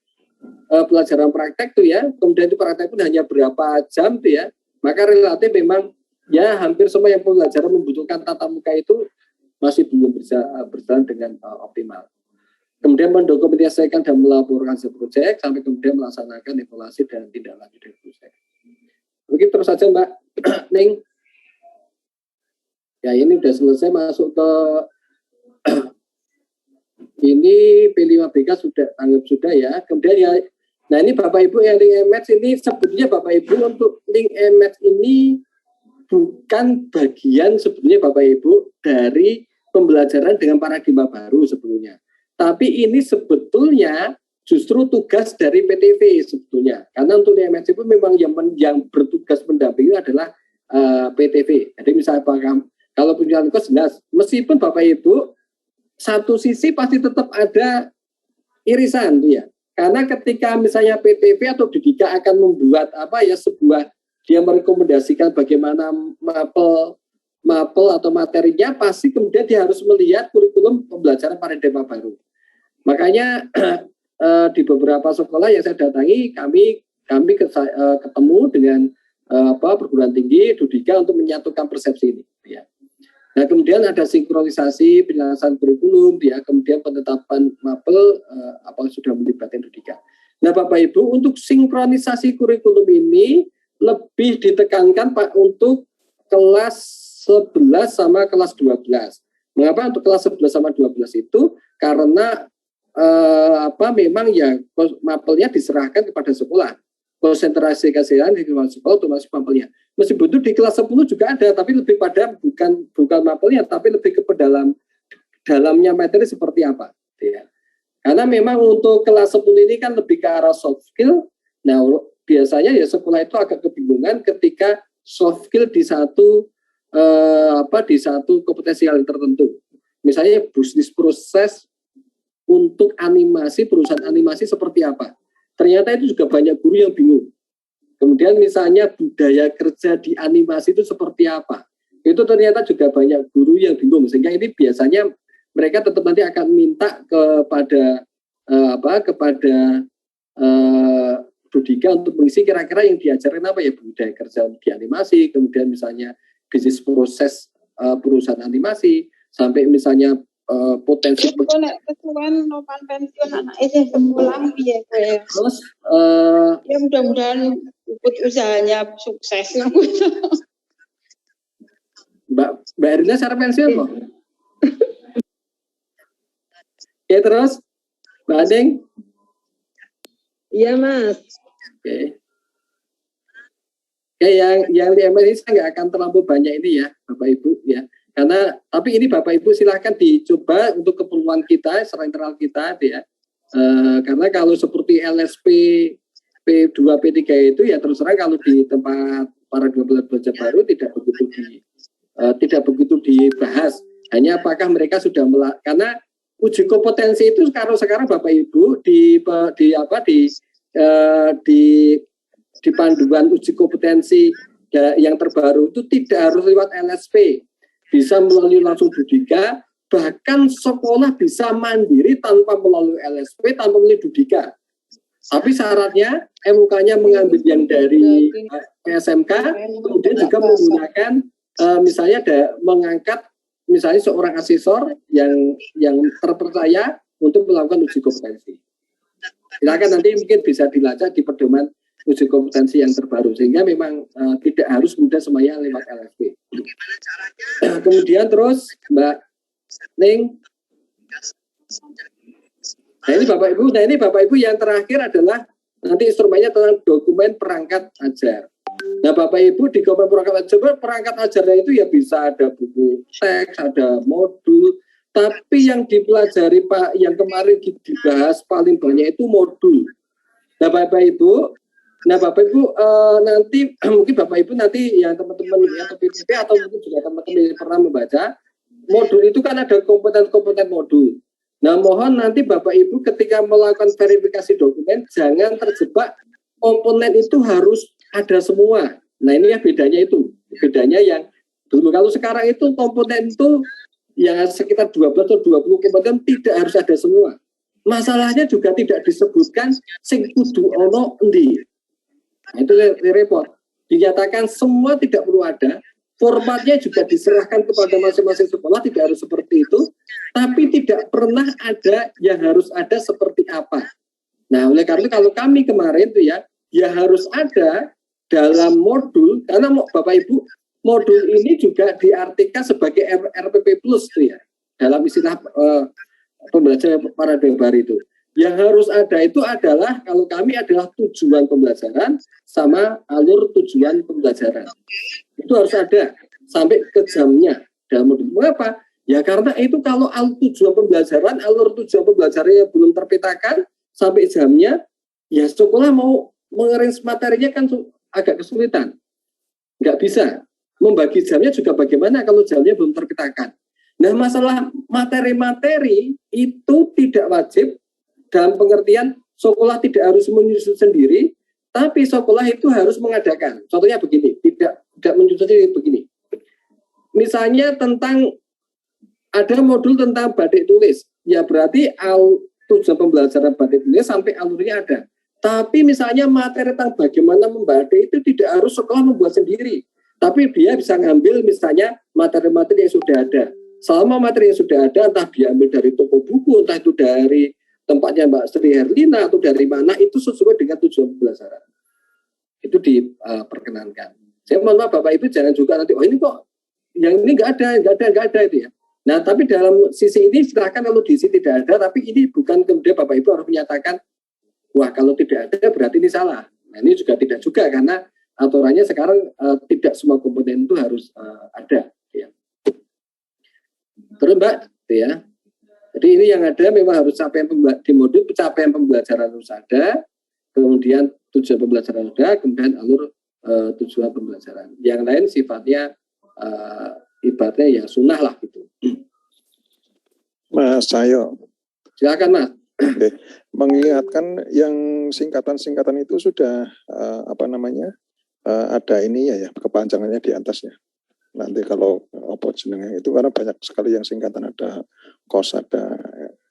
pelajaran praktek tuh ya, kemudian itu praktek pun hanya berapa jam tuh ya, maka relatif memang ya hampir semua yang pelajaran membutuhkan tatap muka itu masih belum bisa berjalan dengan optimal. Kemudian mendokumentasikan dan melaporkan hasil proyek sampai kemudian melaksanakan evaluasi dan tindak lanjut dari proyek. Begitu terus saja Mbak Ning. Ya ini sudah selesai masuk ke ini P5BK sudah anggap sudah ya. Kemudian ya, nah ini Bapak Ibu yang link MX ini sebetulnya Bapak Ibu untuk link MX ini bukan bagian sebetulnya Bapak Ibu dari pembelajaran dengan paradigma baru sebetulnya. Tapi ini sebetulnya justru tugas dari PTV sebetulnya. Karena untuk IMS itu memang yang bertugas mendampingi adalah PTV. Jadi misalnya kalau punya kos jelas, meskipun Bapak Ibu satu sisi pasti tetap ada irisan tuh ya. Karena ketika misalnya PTV atau Didika akan membuat sebuah dia merekomendasikan bagaimana mapel atau materinya, pasti kemudian dia harus melihat kurikulum pembelajaran paradigma baru. Makanya di beberapa sekolah yang saya datangi, kami ketemu dengan perguruan tinggi Dudika untuk menyatukan persepsi ini. Ya. Nah kemudian ada sinkronisasi penyelesaian kurikulum, ya kemudian penetapan mapel sudah melibatkan Dudika. Nah, Bapak Ibu, untuk sinkronisasi kurikulum ini lebih ditekankan Pak untuk kelas 11 sama kelas 12. Mengapa untuk kelas 11 sama 12 itu? Karena memang ya mapelnya diserahkan kepada sekolah. Konsentrasi kesehatan di kelas sekolah otomatis mapelnya. Meskipun itu di kelas 10 juga ada, tapi lebih pada bukan mapelnya, tapi lebih ke dalamnya materi seperti apa. Ya. Karena memang untuk kelas 10 ini kan lebih ke arah soft skill. Nah, biasanya ya sekolah itu agak kebingungan ketika soft skill di satu kompetensi yang tertentu. Misalnya bisnis proses untuk animasi, perusahaan animasi seperti apa. Ternyata itu juga banyak guru yang bingung. Kemudian misalnya budaya kerja di animasi itu seperti apa. Itu ternyata juga banyak guru yang bingung. Sehingga ini biasanya mereka tetap nanti akan minta kepada Budika untuk mengisi kira-kira yang diajarin apa ya, budaya kerja di animasi, kemudian misalnya bisnis proses perusahaan animasi, sampai misalnya potensi.
Ketuan nopan pensiun anak sekolah ya.
Terus
ya mudah-mudahan ikut usahanya sukses.
Mbak Erina secara pensiun loh. Oke, terus Mbak Ading.
Iya, Mas.
Oke, yang di MSI saya nggak akan terlalu banyak ini ya, Bapak Ibu ya. Tapi ini Bapak Ibu silahkan dicoba untuk keperluan kita, secara internal kita ya. Karena kalau seperti LSP P2, P3 itu ya terus terang kalau di tempat para belajar baru tidak begitu dibahas. Hanya apakah mereka sudah karena uji kompetensi itu sekarang Bapak Ibu di panduan uji kompetensi yang terbaru itu tidak harus lewat LSP, bisa melalui langsung Budika, bahkan sekolah bisa mandiri tanpa melalui LSP, tanpa melalui Budika. Tapi syaratnya MUK-nya mengambil yang dari PSMK, kemudian juga menggunakan misalnya mengangkat misalnya seorang asesor yang terpercaya untuk melakukan uji kompetensi. Silakan nanti mungkin bisa dilacak di pedoman uji kompetensi yang terbaru, sehingga memang tidak harus kemudian semuanya lewat LSP. Kemudian terus Mbak Ning. Nah ini Bapak Ibu yang terakhir adalah nanti instrumennya tentang dokumen perangkat ajar. Nah Bapak Ibu di dokumen perangkat ajarnya itu ya bisa ada buku teks, ada modul, tapi yang dipelajari Pak yang kemarin dibahas paling banyak itu modul. Nah Bapak Ibu nanti mungkin Bapak Ibu nanti yang teman-teman atau PPP atau mungkin juga teman-teman yang pernah membaca modul itu kan ada kompeten-kompeten modul. Nah mohon nanti Bapak Ibu ketika melakukan verifikasi dokumen jangan terjebak komponen itu harus ada semua. Nah ini ya bedanya yang dulu. Kalau sekarang itu komponen itu yang sekitar 12 atau 20 komponen tidak harus ada semua. Masalahnya juga tidak disebutkan sing kudu ono endi. Nah, itu repot. Dinyatakan semua tidak perlu ada. Formatnya juga diserahkan kepada masing-masing sekolah, tidak harus seperti itu. Tapi tidak pernah ada yang harus ada seperti apa. Nah oleh karena itu kalau kami kemarin itu ya harus ada dalam modul, karena Bapak Ibu modul ini juga diartikan sebagai RPP Plus tuh ya, dalam istilah pembelajaran para debar itu. Yang harus ada itu adalah kalau kami adalah tujuan pembelajaran sama alur tujuan pembelajaran. Itu harus ada sampai ke jamnya dalam modul. Mengapa? Ya karena itu kalau alur tujuan pembelajarannya belum terpetakan sampai jamnya, ya sekolah mau mengarrange materinya kan agak kesulitan. Nggak bisa. Membagi jamnya juga bagaimana kalau jamnya belum terpetakan. Nah masalah materi-materi itu tidak wajib dalam pengertian sekolah tidak harus menyusun sendiri, tapi sekolah itu harus mengadakan. Contohnya begini, tidak menyusun sendiri begini. Misalnya tentang ada modul tentang batik tulis, ya berarti tujuan pembelajaran batik tulis sampai alurnya ada. Tapi misalnya materi tentang bagaimana membatik itu tidak harus sekolah membuat sendiri. Tapi dia bisa ngambil misalnya materi-materi yang sudah ada. Selama materi yang sudah ada, entah diambil dari toko buku, entah itu dari tempatnya Mbak Sri Herlina atau dari mana, itu sesuai dengan tujuan pembelajaran. Itu diperkenankan. Saya mohon maaf Bapak Ibu jangan juga nanti, oh ini kok yang ini nggak ada itu ya. Nah tapi dalam sisi ini silakan, kalau di sini tidak ada, tapi ini bukan kemudian Bapak Ibu harus menyatakan, wah kalau tidak ada berarti ini salah. Nah ini juga tidak juga, karena aturannya sekarang tidak semua komponen itu harus ada. Ya. Terus Mbak, ya. Jadi ini yang ada memang harus di modul pencapaian pembelajaran harus ada, kemudian tujuan pembelajaran ada, kemudian alur tujuan pembelajaran. Yang lain sifatnya ibaratnya ya sunnah lah gitu.
Mas Cahyo.
Silakan Mas.
Oke. Mengingatkan yang singkatan-singkatan itu sudah ada ini ya kepanjangannya di atasnya. Nanti kalau apa jenengnya itu, karena banyak sekali yang singkatan, ada kos, ada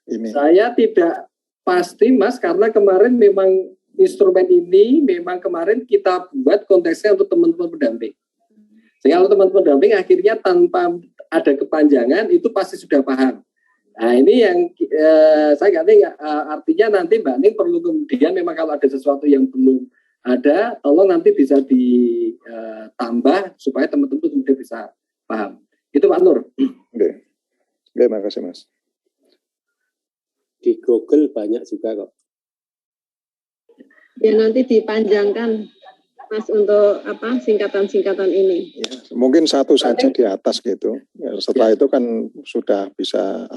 ini.
Saya tidak pasti Mas, karena kemarin memang instrumen ini memang kemarin kita buat konteksnya untuk teman-teman pendamping. Sehingga kalau teman-teman pendamping akhirnya tanpa ada kepanjangan itu pasti sudah paham. Nah ini yang saya nggak tahu, artinya nanti Mbak Ning perlu kemudian memang kalau ada sesuatu yang belum ada, tolong nanti bisa ditambah supaya teman-teman kemudian bisa paham. Itu Pak Nur.
Oke, terima kasih Mas.
Di Google banyak juga kok.
Ya nanti dipanjangkan Mas untuk singkatan-singkatan ini.
Ya, mungkin satu saja di atas gitu. Ya, setelah itu kan sudah bisa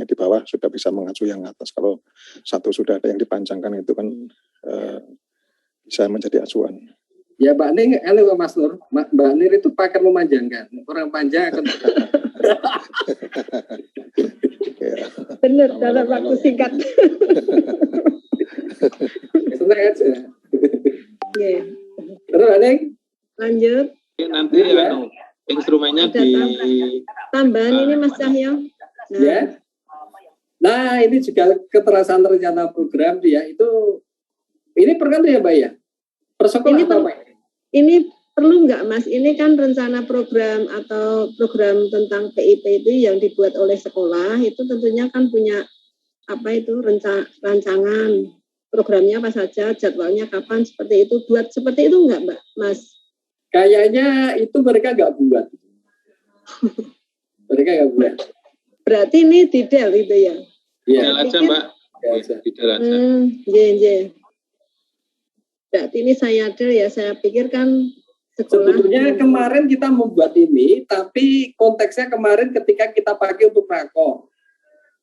di bawah sudah bisa mengacu yang atas. Kalau satu sudah ada yang dipanjangkan itu kan bisa menjadi acuan.
Ya Mbak Ning, Mas Nur, Mbak Nir itu pakar memanjangkan. Orang panjang akan.
Ya.
Benar, dalam waktu singkat.
Senang aja.
Yeah.
Terus Mbak Ning?
Lanjut.
Nanti instrumennya
Ada tambahan ini Mas Cahyo. Nah.
Ya. Nah ini juga keterangan rencana program dia itu, ini perlu ya Mbak ya? Persekolah atau apa?
Ini perlu nggak Mas? Ini kan rencana program atau program tentang PIP itu yang dibuat oleh sekolah, itu tentunya kan punya rancangan programnya apa saja, jadwalnya kapan, seperti itu. Buat seperti itu nggak Mbak Mas?
Kayaknya itu mereka nggak buat. Mereka nggak buat.
Berarti ini detail itu ya?
Iya.
Detail aja Mbak. Detail aja.
Berarti ini saya pikir kan sekolah.
Sebetulnya kemarin kita membuat ini, tapi konteksnya kemarin ketika kita pakai untuk rakor,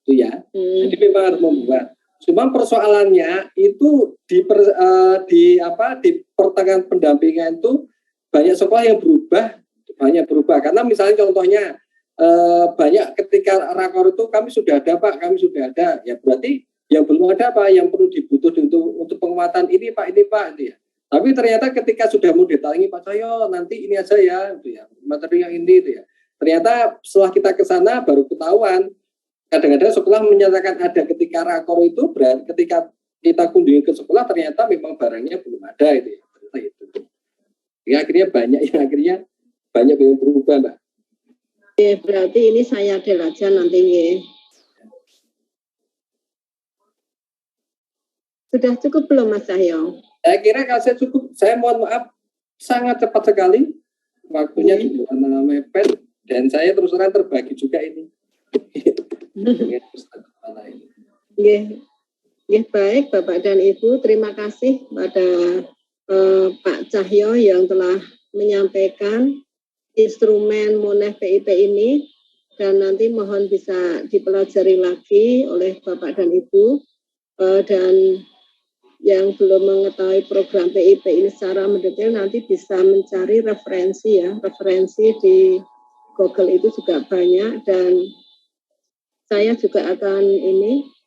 itu ya. Jadi memang harus membuat. Cuma persoalannya itu di pertengahan pendampingan itu banyak sekolah yang berubah. Karena misalnya contohnya banyak ketika rakor itu kami sudah ada Pak, ya berarti yang belum ada apa yang perlu dibutuhkan untuk penguatan ini Pak itu ya. Tapi ternyata ketika sudah mau detalingi Pak Cahyo nanti ini aja ya itu ya, materi yang ini itu ya. Ternyata setelah kita ke sana baru ketahuan. Kadang-kadang sekolah menyatakan ada ketika rakor itu, berarti ketika kita kunjungi ke sekolah ternyata memang barangnya belum ada itu ya. Ya akhirnya banyak yang berubah Mbak.
Berarti ini saya aja nanti ya. Sudah cukup belum Mas Cahyo?
Saya kira kalau saya cukup, saya mohon maaf sangat cepat sekali waktunya gitu karena mepet, dan saya terus terang terbagi juga ini.
Baik Bapak dan Ibu, terima kasih pada Pak Cahyo yang telah menyampaikan instrumen Moneh PIP ini, dan nanti mohon bisa dipelajari lagi oleh Bapak dan Ibu, dan yang belum mengetahui program PIP ini secara mendetail nanti bisa mencari referensi di Google itu juga banyak, dan saya juga akan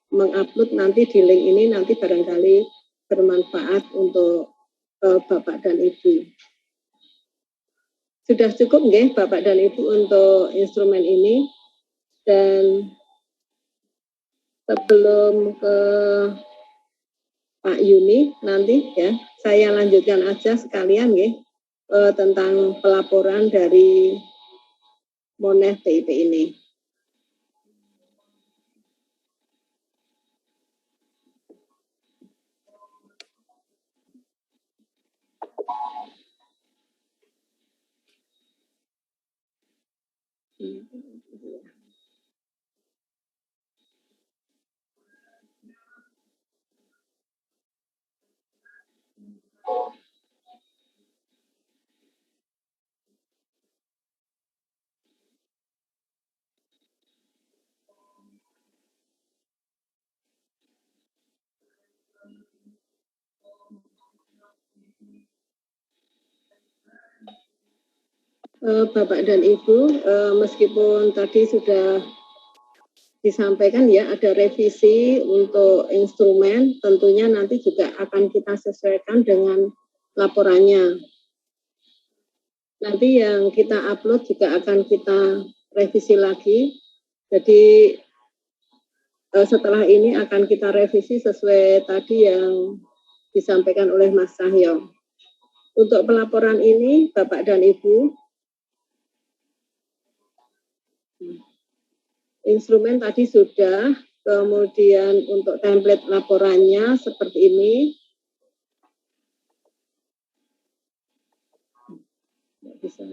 mengupload nanti di link ini, nanti barangkali bermanfaat untuk Bapak dan Ibu. Sudah cukup nggih Bapak dan Ibu untuk instrumen ini, dan sebelum ke Pak Yuni nanti ya, saya lanjutkan aja sekalian ya tentang pelaporan dari Moneh PIP ini. Bapak dan Ibu, meskipun tadi sudah disampaikan ya ada revisi untuk instrumen, tentunya nanti juga akan kita sesuaikan dengan laporannya. Nanti yang kita upload juga akan kita revisi lagi. Jadi setelah ini akan kita revisi sesuai tadi yang disampaikan oleh Mas Cahyo. Untuk pelaporan ini, Bapak dan Ibu, instrumen tadi sudah, kemudian untuk template laporannya seperti ini. Nggak bisa.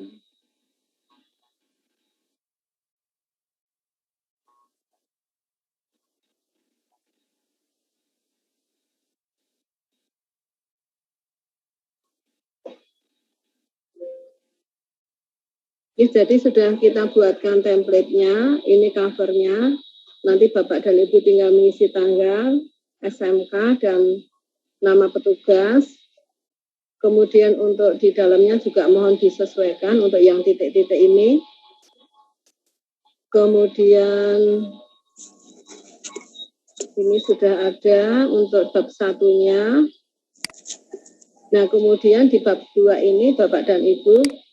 Ya, jadi sudah kita buatkan template-nya, ini cover-nya. Nanti Bapak dan Ibu tinggal mengisi tanggal, SMK, dan nama petugas. Kemudian untuk di dalamnya juga mohon disesuaikan untuk yang titik-titik ini. Kemudian ini sudah ada untuk bab 1-nya. Nah, kemudian di bab 2 ini Bapak dan Ibu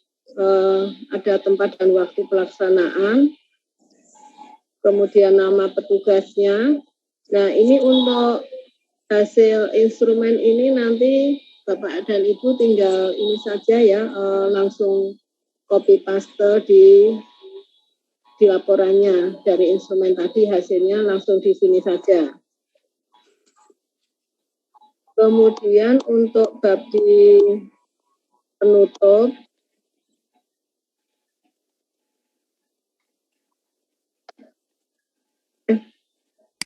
ada tempat dan waktu pelaksanaan, kemudian nama petugasnya. Nah, ini untuk hasil instrumen ini nanti Bapak dan Ibu tinggal ini saja ya, langsung copy paste di laporannya dari instrumen tadi, hasilnya langsung di sini saja. Kemudian untuk bab di penutup,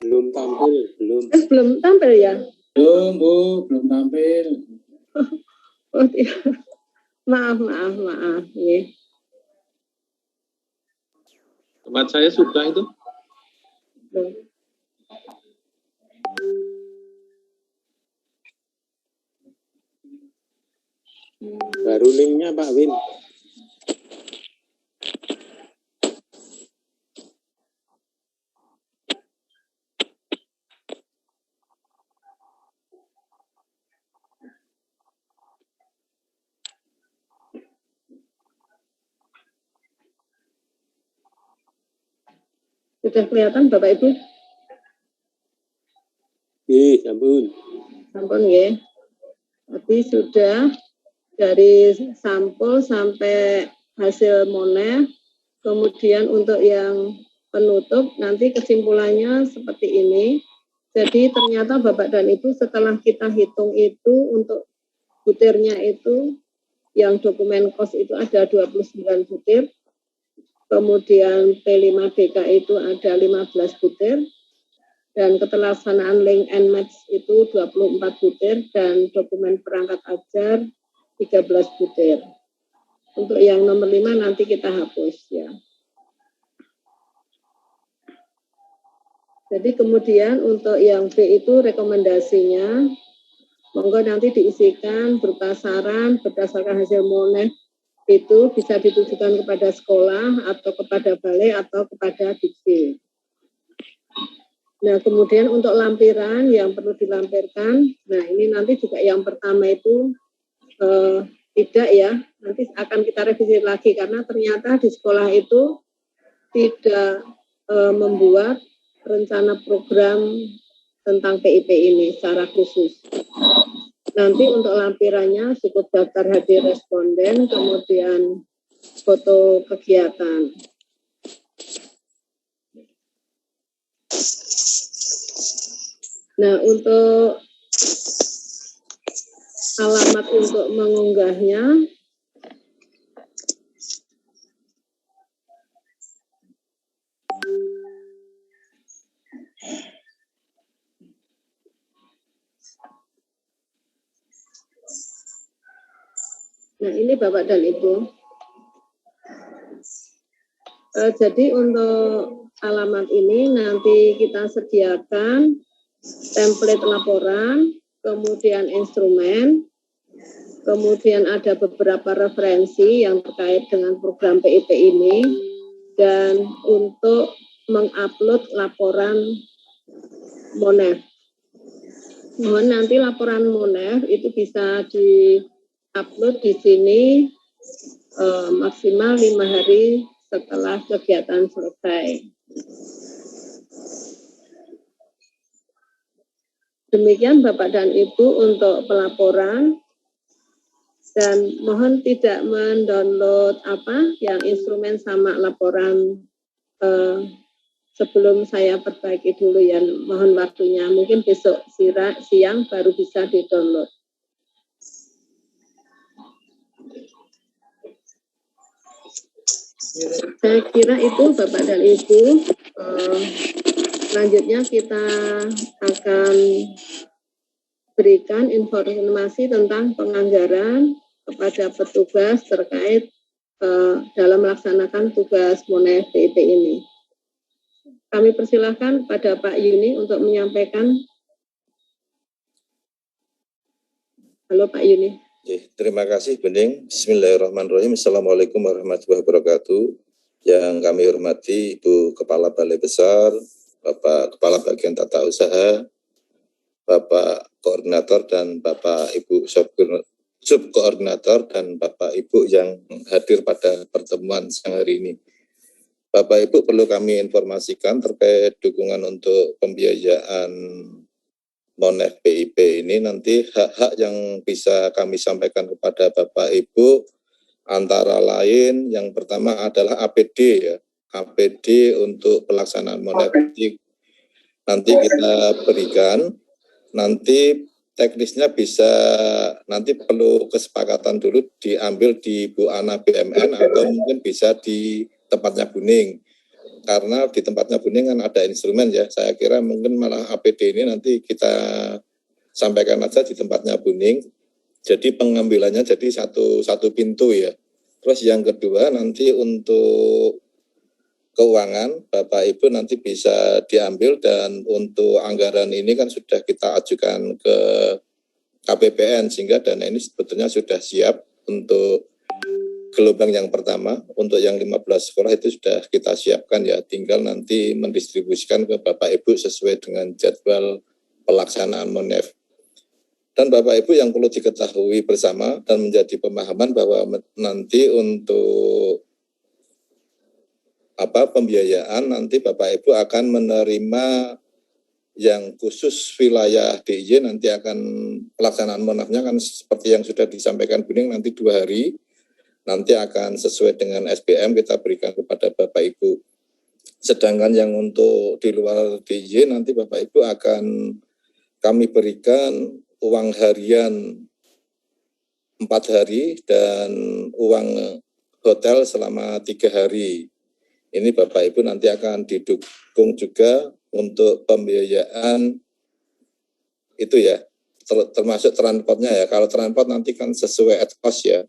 Belum tampil, belum.
Belum tampil ya?
Belum, Bu, belum tampil.
Oh, maaf. Ya.
Tempat saya sudah itu.
Baru linknya Pak Win.
Sudah kelihatan Bapak Ibu?
Sampun.
Sampun ya. Tapi sudah dari sampel sampai hasil monef. Kemudian untuk yang penutup nanti kesimpulannya seperti ini. Jadi ternyata Bapak dan Ibu setelah kita hitung itu untuk butirnya itu yang dokumen kos itu ada 29 butir. Kemudian P5BK itu ada 15 butir, dan keterlaksanaan link and match itu 24 butir, dan dokumen perangkat ajar 13 butir. Untuk yang nomor 5 nanti kita hapus ya. Jadi kemudian untuk yang B itu rekomendasinya, monggo nanti diisikan berupa saran berdasarkan hasil monef. Itu bisa ditujukan kepada sekolah atau kepada balai atau kepada dikti. Nah, kemudian untuk lampiran yang perlu dilampirkan, nah ini nanti juga yang pertama itu tidak ya, nanti akan kita revisi lagi karena ternyata di sekolah itu tidak membuat rencana program tentang PIP ini secara khusus. Nanti untuk lampirannya cukup daftar hadir responden, kemudian foto kegiatan. Nah, untuk alamat untuk mengunggahnya, Nah, ini Bapak dan Ibu. Jadi untuk alamat ini nanti kita sediakan template laporan, kemudian instrumen, kemudian ada beberapa referensi yang terkait dengan program PIP ini, dan untuk mengupload laporan MONEF. Mohon nanti laporan MONEF itu bisa di-upload di sini maksimal 5 hari setelah kegiatan selesai. Demikian Bapak dan Ibu untuk pelaporan, dan mohon tidak mendownload yang instrumen sama laporan sebelum saya perbaiki dulu ya, mohon waktunya, mungkin besok siang baru bisa di-download. Saya kira itu Bapak dan Ibu. Selanjutnya kita akan berikan informasi tentang penganggaran kepada petugas terkait dalam melaksanakan tugas MONEF PIP ini. Kami persilahkan pada Pak Yuni untuk menyampaikan. Halo Pak Yuni.
Terima kasih Bening. Bismillahirrahmanirrahim. Assalamualaikum warahmatullahi wabarakatuh. Yang kami hormati Ibu Kepala Balai Besar, Bapak Kepala Bagian Tata Usaha, Bapak Koordinator dan Bapak Ibu Subkoordinator dan Bapak Ibu yang hadir pada pertemuan siang hari ini. Bapak Ibu, perlu kami informasikan terkait dukungan untuk pembiayaan MONEF PIP ini, nanti hak-hak yang bisa kami sampaikan kepada Bapak Ibu antara lain yang pertama adalah APD ya. APD untuk pelaksanaan MONEF nanti kita berikan, nanti teknisnya bisa nanti perlu kesepakatan dulu diambil di Bu Ana BMN atau mungkin bisa di tempatnya Buning. Karena di tempatnya Buning kan ada instrumen ya, saya kira mungkin malah APD ini nanti kita sampaikan aja di tempatnya Buning. Jadi pengambilannya jadi satu pintu ya. Terus yang kedua nanti untuk keuangan Bapak Ibu nanti bisa diambil, dan untuk anggaran ini kan sudah kita ajukan ke KPPN sehingga dana ini sebetulnya sudah siap untuk gelombang yang pertama. Untuk yang 15 sekolah itu sudah kita siapkan ya, tinggal nanti mendistribusikan ke Bapak Ibu sesuai dengan jadwal pelaksanaan MONEF. Dan Bapak Ibu yang perlu diketahui bersama dan menjadi pemahaman bahwa nanti untuk pembiayaan nanti Bapak Ibu akan menerima yang khusus wilayah DIY, nanti akan pelaksanaan MONEF-nya kan seperti yang sudah disampaikan Buning, nanti 2 hari. Nanti akan sesuai dengan SPM kita berikan kepada Bapak Ibu. Sedangkan yang untuk di luar DIY nanti Bapak Ibu akan kami berikan uang harian 4 hari dan uang hotel selama 3 hari. Ini Bapak Ibu nanti akan didukung juga untuk pembiayaan itu ya, termasuk transportnya ya. Kalau transport nanti kan sesuai ad cost ya.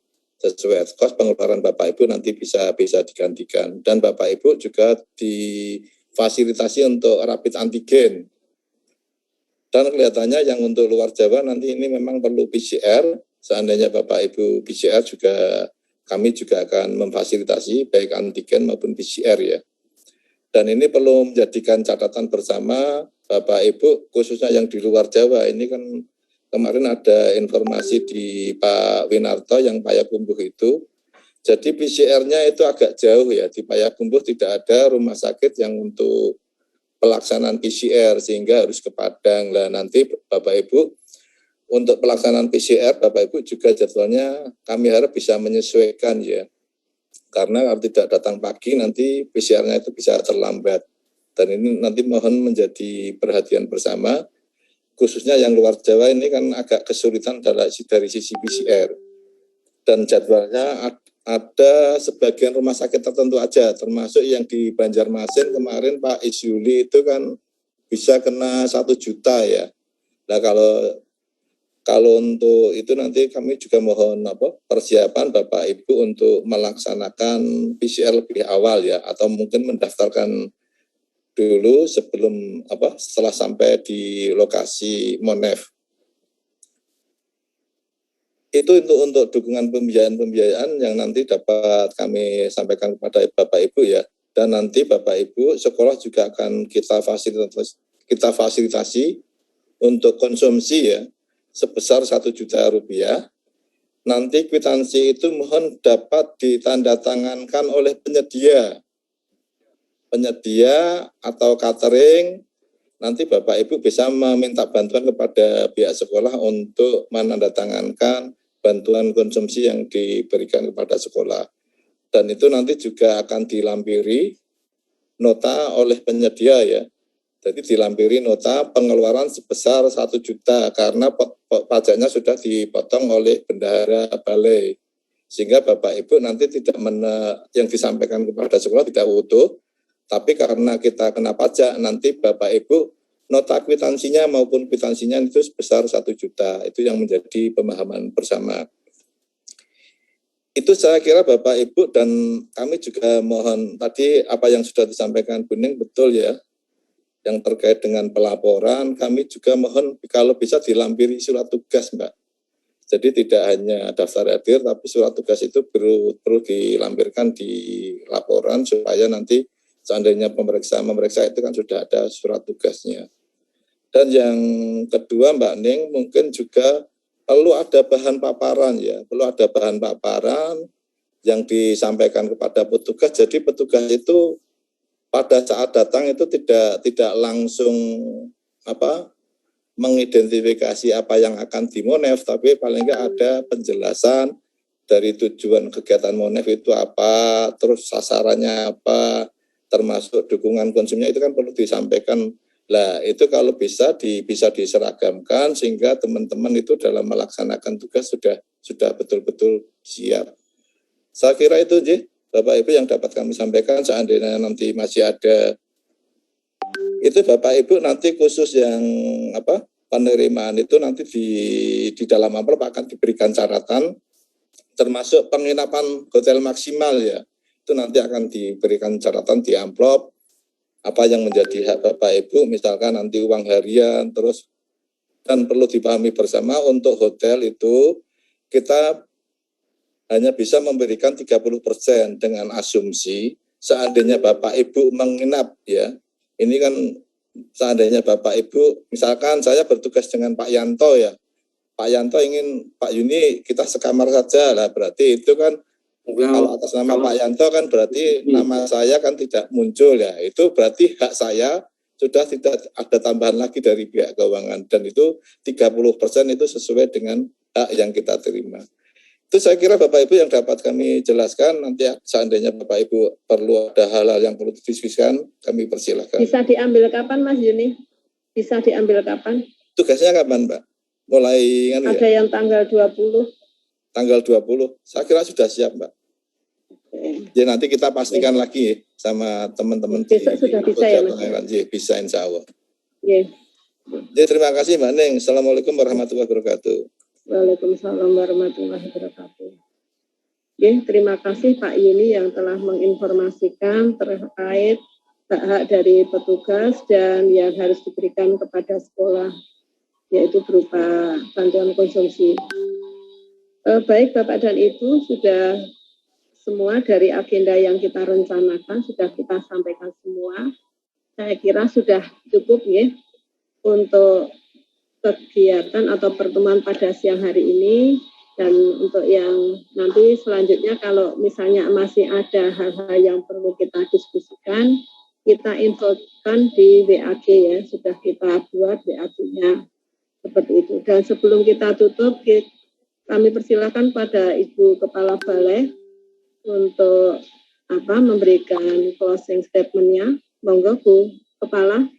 Sesuai ad cost pengeluaran Bapak Ibu nanti bisa digantikan, dan Bapak Ibu juga difasilitasi untuk rapid antigen. Dan kelihatannya yang untuk luar Jawa nanti ini memang perlu PCR. Seandainya Bapak Ibu PCR juga kami juga akan memfasilitasi baik antigen maupun PCR ya. Dan ini perlu menjadikan catatan bersama Bapak Ibu khususnya yang di luar Jawa. Ini kan kemarin ada informasi di Pak Winarto yang Payakumbuh itu. Jadi PCR-nya itu agak jauh ya. Di Payakumbuh tidak ada rumah sakit yang untuk pelaksanaan PCR sehingga harus ke Padang. Lah nanti Bapak Ibu untuk pelaksanaan PCR Bapak Ibu juga jadwalnya kami harap bisa menyesuaikan ya. Karena kalau tidak datang pagi nanti PCR-nya itu bisa terlambat. Dan ini nanti mohon menjadi perhatian bersama. Khususnya yang luar Jawa ini kan agak kesulitan dari sisi PCR. Dan jadwalnya ada sebagian rumah sakit tertentu aja, termasuk yang di Banjarmasin kemarin Pak Isyuli itu kan bisa kena 1 juta ya. Nah kalau Kalau untuk itu nanti kami juga mohon persiapan Bapak Ibu untuk melaksanakan PCR lebih awal ya, atau mungkin mendaftarkan dulu sebelum setelah sampai di lokasi Monef. Itu untuk dukungan pembiayaan yang nanti dapat kami sampaikan kepada Bapak Ibu ya. Dan nanti Bapak Ibu sekolah juga akan kita fasilitasi untuk konsumsi ya, sebesar 1 juta rupiah. Nanti kwitansi itu mohon dapat ditandatangankan oleh penyedia atau catering. Nanti Bapak Ibu bisa meminta bantuan kepada pihak sekolah untuk menandatangankan bantuan konsumsi yang diberikan kepada sekolah. Dan itu nanti juga akan dilampiri nota oleh penyedia ya. Jadi dilampiri nota pengeluaran sebesar 1 juta karena pajaknya sudah dipotong oleh bendahara balai. Sehingga Bapak Ibu nanti tidak yang disampaikan kepada sekolah tidak utuh, tapi karena kita kena pajak nanti Bapak Ibu nota kwitansinya maupun kwitansinya itu sebesar 1 juta. Itu yang menjadi pemahaman bersama. Itu saya kira Bapak Ibu, dan kami juga mohon tadi apa yang sudah disampaikan Bu Ning betul ya. Yang terkait dengan pelaporan, kami juga mohon kalau bisa dilampiri surat tugas, Mbak. Jadi tidak hanya daftar hadir, tapi surat tugas itu perlu dilampirkan di laporan supaya nanti seandainya memeriksa itu kan sudah ada surat tugasnya. Dan yang kedua Mbak Ning, mungkin juga perlu ada bahan paparan ya, perlu ada bahan paparan yang disampaikan kepada petugas. Jadi petugas itu pada saat datang itu tidak langsung mengidentifikasi apa yang akan di Monef, tapi paling nggak ada penjelasan dari tujuan kegiatan Monef itu apa, terus sasarannya apa, termasuk dukungan konsumnya itu kan perlu disampaikan. Lah itu kalau bisa diseragamkan sehingga teman-teman itu dalam melaksanakan tugas sudah betul-betul siap. Saya kira itu Bapak Ibu yang dapat kami sampaikan. Seandainya nanti masih ada itu Bapak Ibu nanti khusus yang penerimaan itu nanti di dalam amplop akan diberikan catatan termasuk penginapan hotel maksimal ya. Itu nanti akan diberikan catatan di amplop apa yang menjadi hak Bapak Ibu, misalkan nanti uang harian, terus dan perlu dipahami bersama untuk hotel itu kita hanya bisa memberikan 30% dengan asumsi seandainya Bapak Ibu menginap ya. Ini kan seandainya Bapak Ibu, misalkan saya bertugas dengan Pak Yanto ya. Pak Yanto ingin Pak Yuni kita sekamar saja lah, berarti itu kan kalau atas nama Pak Yanto kan berarti nama saya kan tidak muncul ya. Itu berarti hak saya sudah tidak ada tambahan lagi dari pihak keuangan, dan itu 30% itu sesuai dengan hak yang kita terima. Itu saya kira Bapak Ibu yang dapat kami jelaskan. Nanti seandainya Bapak Ibu perlu ada hal-hal yang perlu didiskusikan, kami persilahkan.
Bisa diambil kapan Mas Yuni? Bisa diambil kapan?
Tugasnya kapan Mbak? Mulai kan
ada yang tanggal 20.
Tanggal 20, saya kira sudah siap Mbak. Jadi nanti kita pastikan lagi sama teman-teman.
Besok sudah bisa ya Mas?
Bisa insya Allah.
Jadi
terima kasih Mbak Ning. Assalamualaikum warahmatullahi wabarakatuh.
Waalaikumsalam warahmatullahi wabarakatuh. Terima kasih Pak Yuni yang telah menginformasikan terkait hak dari petugas dan yang harus diberikan kepada sekolah, yaitu berupa bantuan konsumsi. Baik Bapak dan Ibu, sudah semua dari agenda yang kita rencanakan sudah kita sampaikan semua. Saya kira sudah cukup ya untuk kegiatan atau pertemuan pada siang hari ini, dan untuk yang nanti selanjutnya kalau misalnya masih ada hal-hal yang perlu kita diskusikan, kita infokan di WAG ya, sudah kita buat WAG-nya seperti itu. Dan sebelum kita tutup, kami persilakan pada Ibu Kepala Balai untuk memberikan closing statement-nya. Monggo Bu Kepala.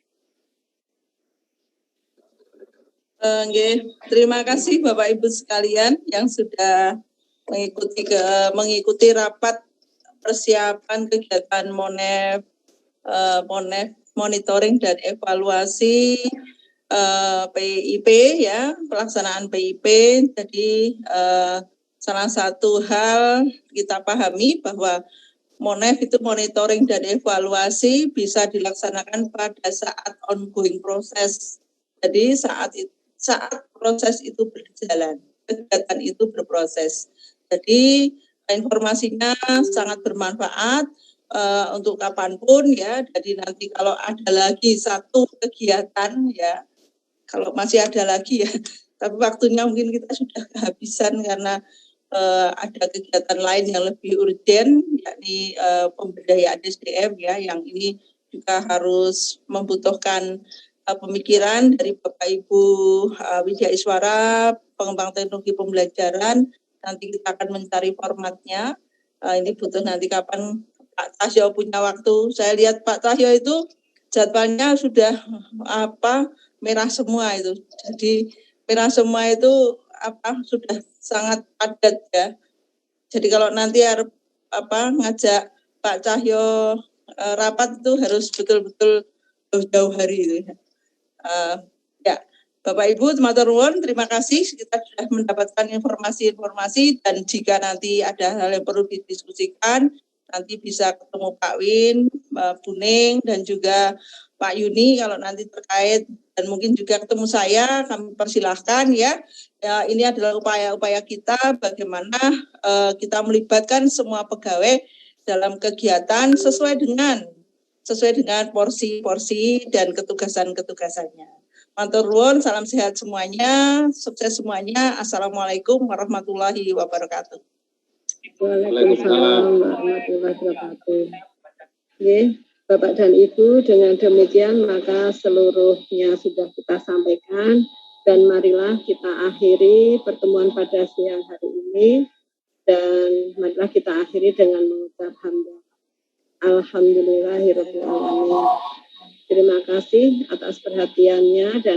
Terima kasih Bapak Ibu sekalian yang sudah mengikuti rapat persiapan kegiatan Monef monitoring dan evaluasi PIP ya, pelaksanaan PIP. Jadi salah satu hal kita pahami bahwa MONEF itu monitoring dan evaluasi bisa dilaksanakan pada saat ongoing proses. Jadi saat proses itu berjalan, kegiatan itu berproses. Jadi informasinya sangat bermanfaat untuk kapanpun ya. Jadi nanti kalau ada lagi satu kegiatan ya, kalau masih ada lagi ya, tapi waktunya mungkin kita sudah kehabisan karena ada kegiatan lain yang lebih urgen, yakni pemberdayaan SDM ya, yang ini juga harus membutuhkan pemikiran dari Bapak Ibu Widya Iswara, pengembang teknologi pembelajaran. Nanti kita akan mencari formatnya. Ini butuh nanti kapan Pak Cahyo punya waktu. Saya lihat Pak Cahyo itu jadwalnya sudah merah semua itu. Jadi merah semua itu sudah sangat padat ya. Jadi kalau nanti ngajak Pak Cahyo rapat itu harus betul-betul jauh-jauh hari itu. Ya, Bapak Ibu matur nuwun, terima kasih kita sudah mendapatkan informasi-informasi, dan jika nanti ada hal yang perlu didiskusikan nanti bisa ketemu Pak Win, Mbak Buning, dan juga Pak Yuni kalau nanti terkait, dan mungkin juga ketemu saya, kami persilahkan ya. Ini adalah upaya-upaya kita bagaimana kita melibatkan semua pegawai dalam kegiatan sesuai dengan porsi-porsi dan ketugasan-ketugasannya. Matur nuwun, salam sehat semuanya, sukses semuanya. Assalamualaikum warahmatullahi wabarakatuh.
Waalaikumsalam warahmatullahi wabarakatuh. Bapak dan Ibu, dengan demikian maka seluruhnya sudah kita sampaikan, dan marilah kita akhiri pertemuan pada siang hari ini, dan marilah kita akhiri dengan mengucap hamdalah. Alhamdulillahirabbil alamin. Terima kasih atas perhatiannya dan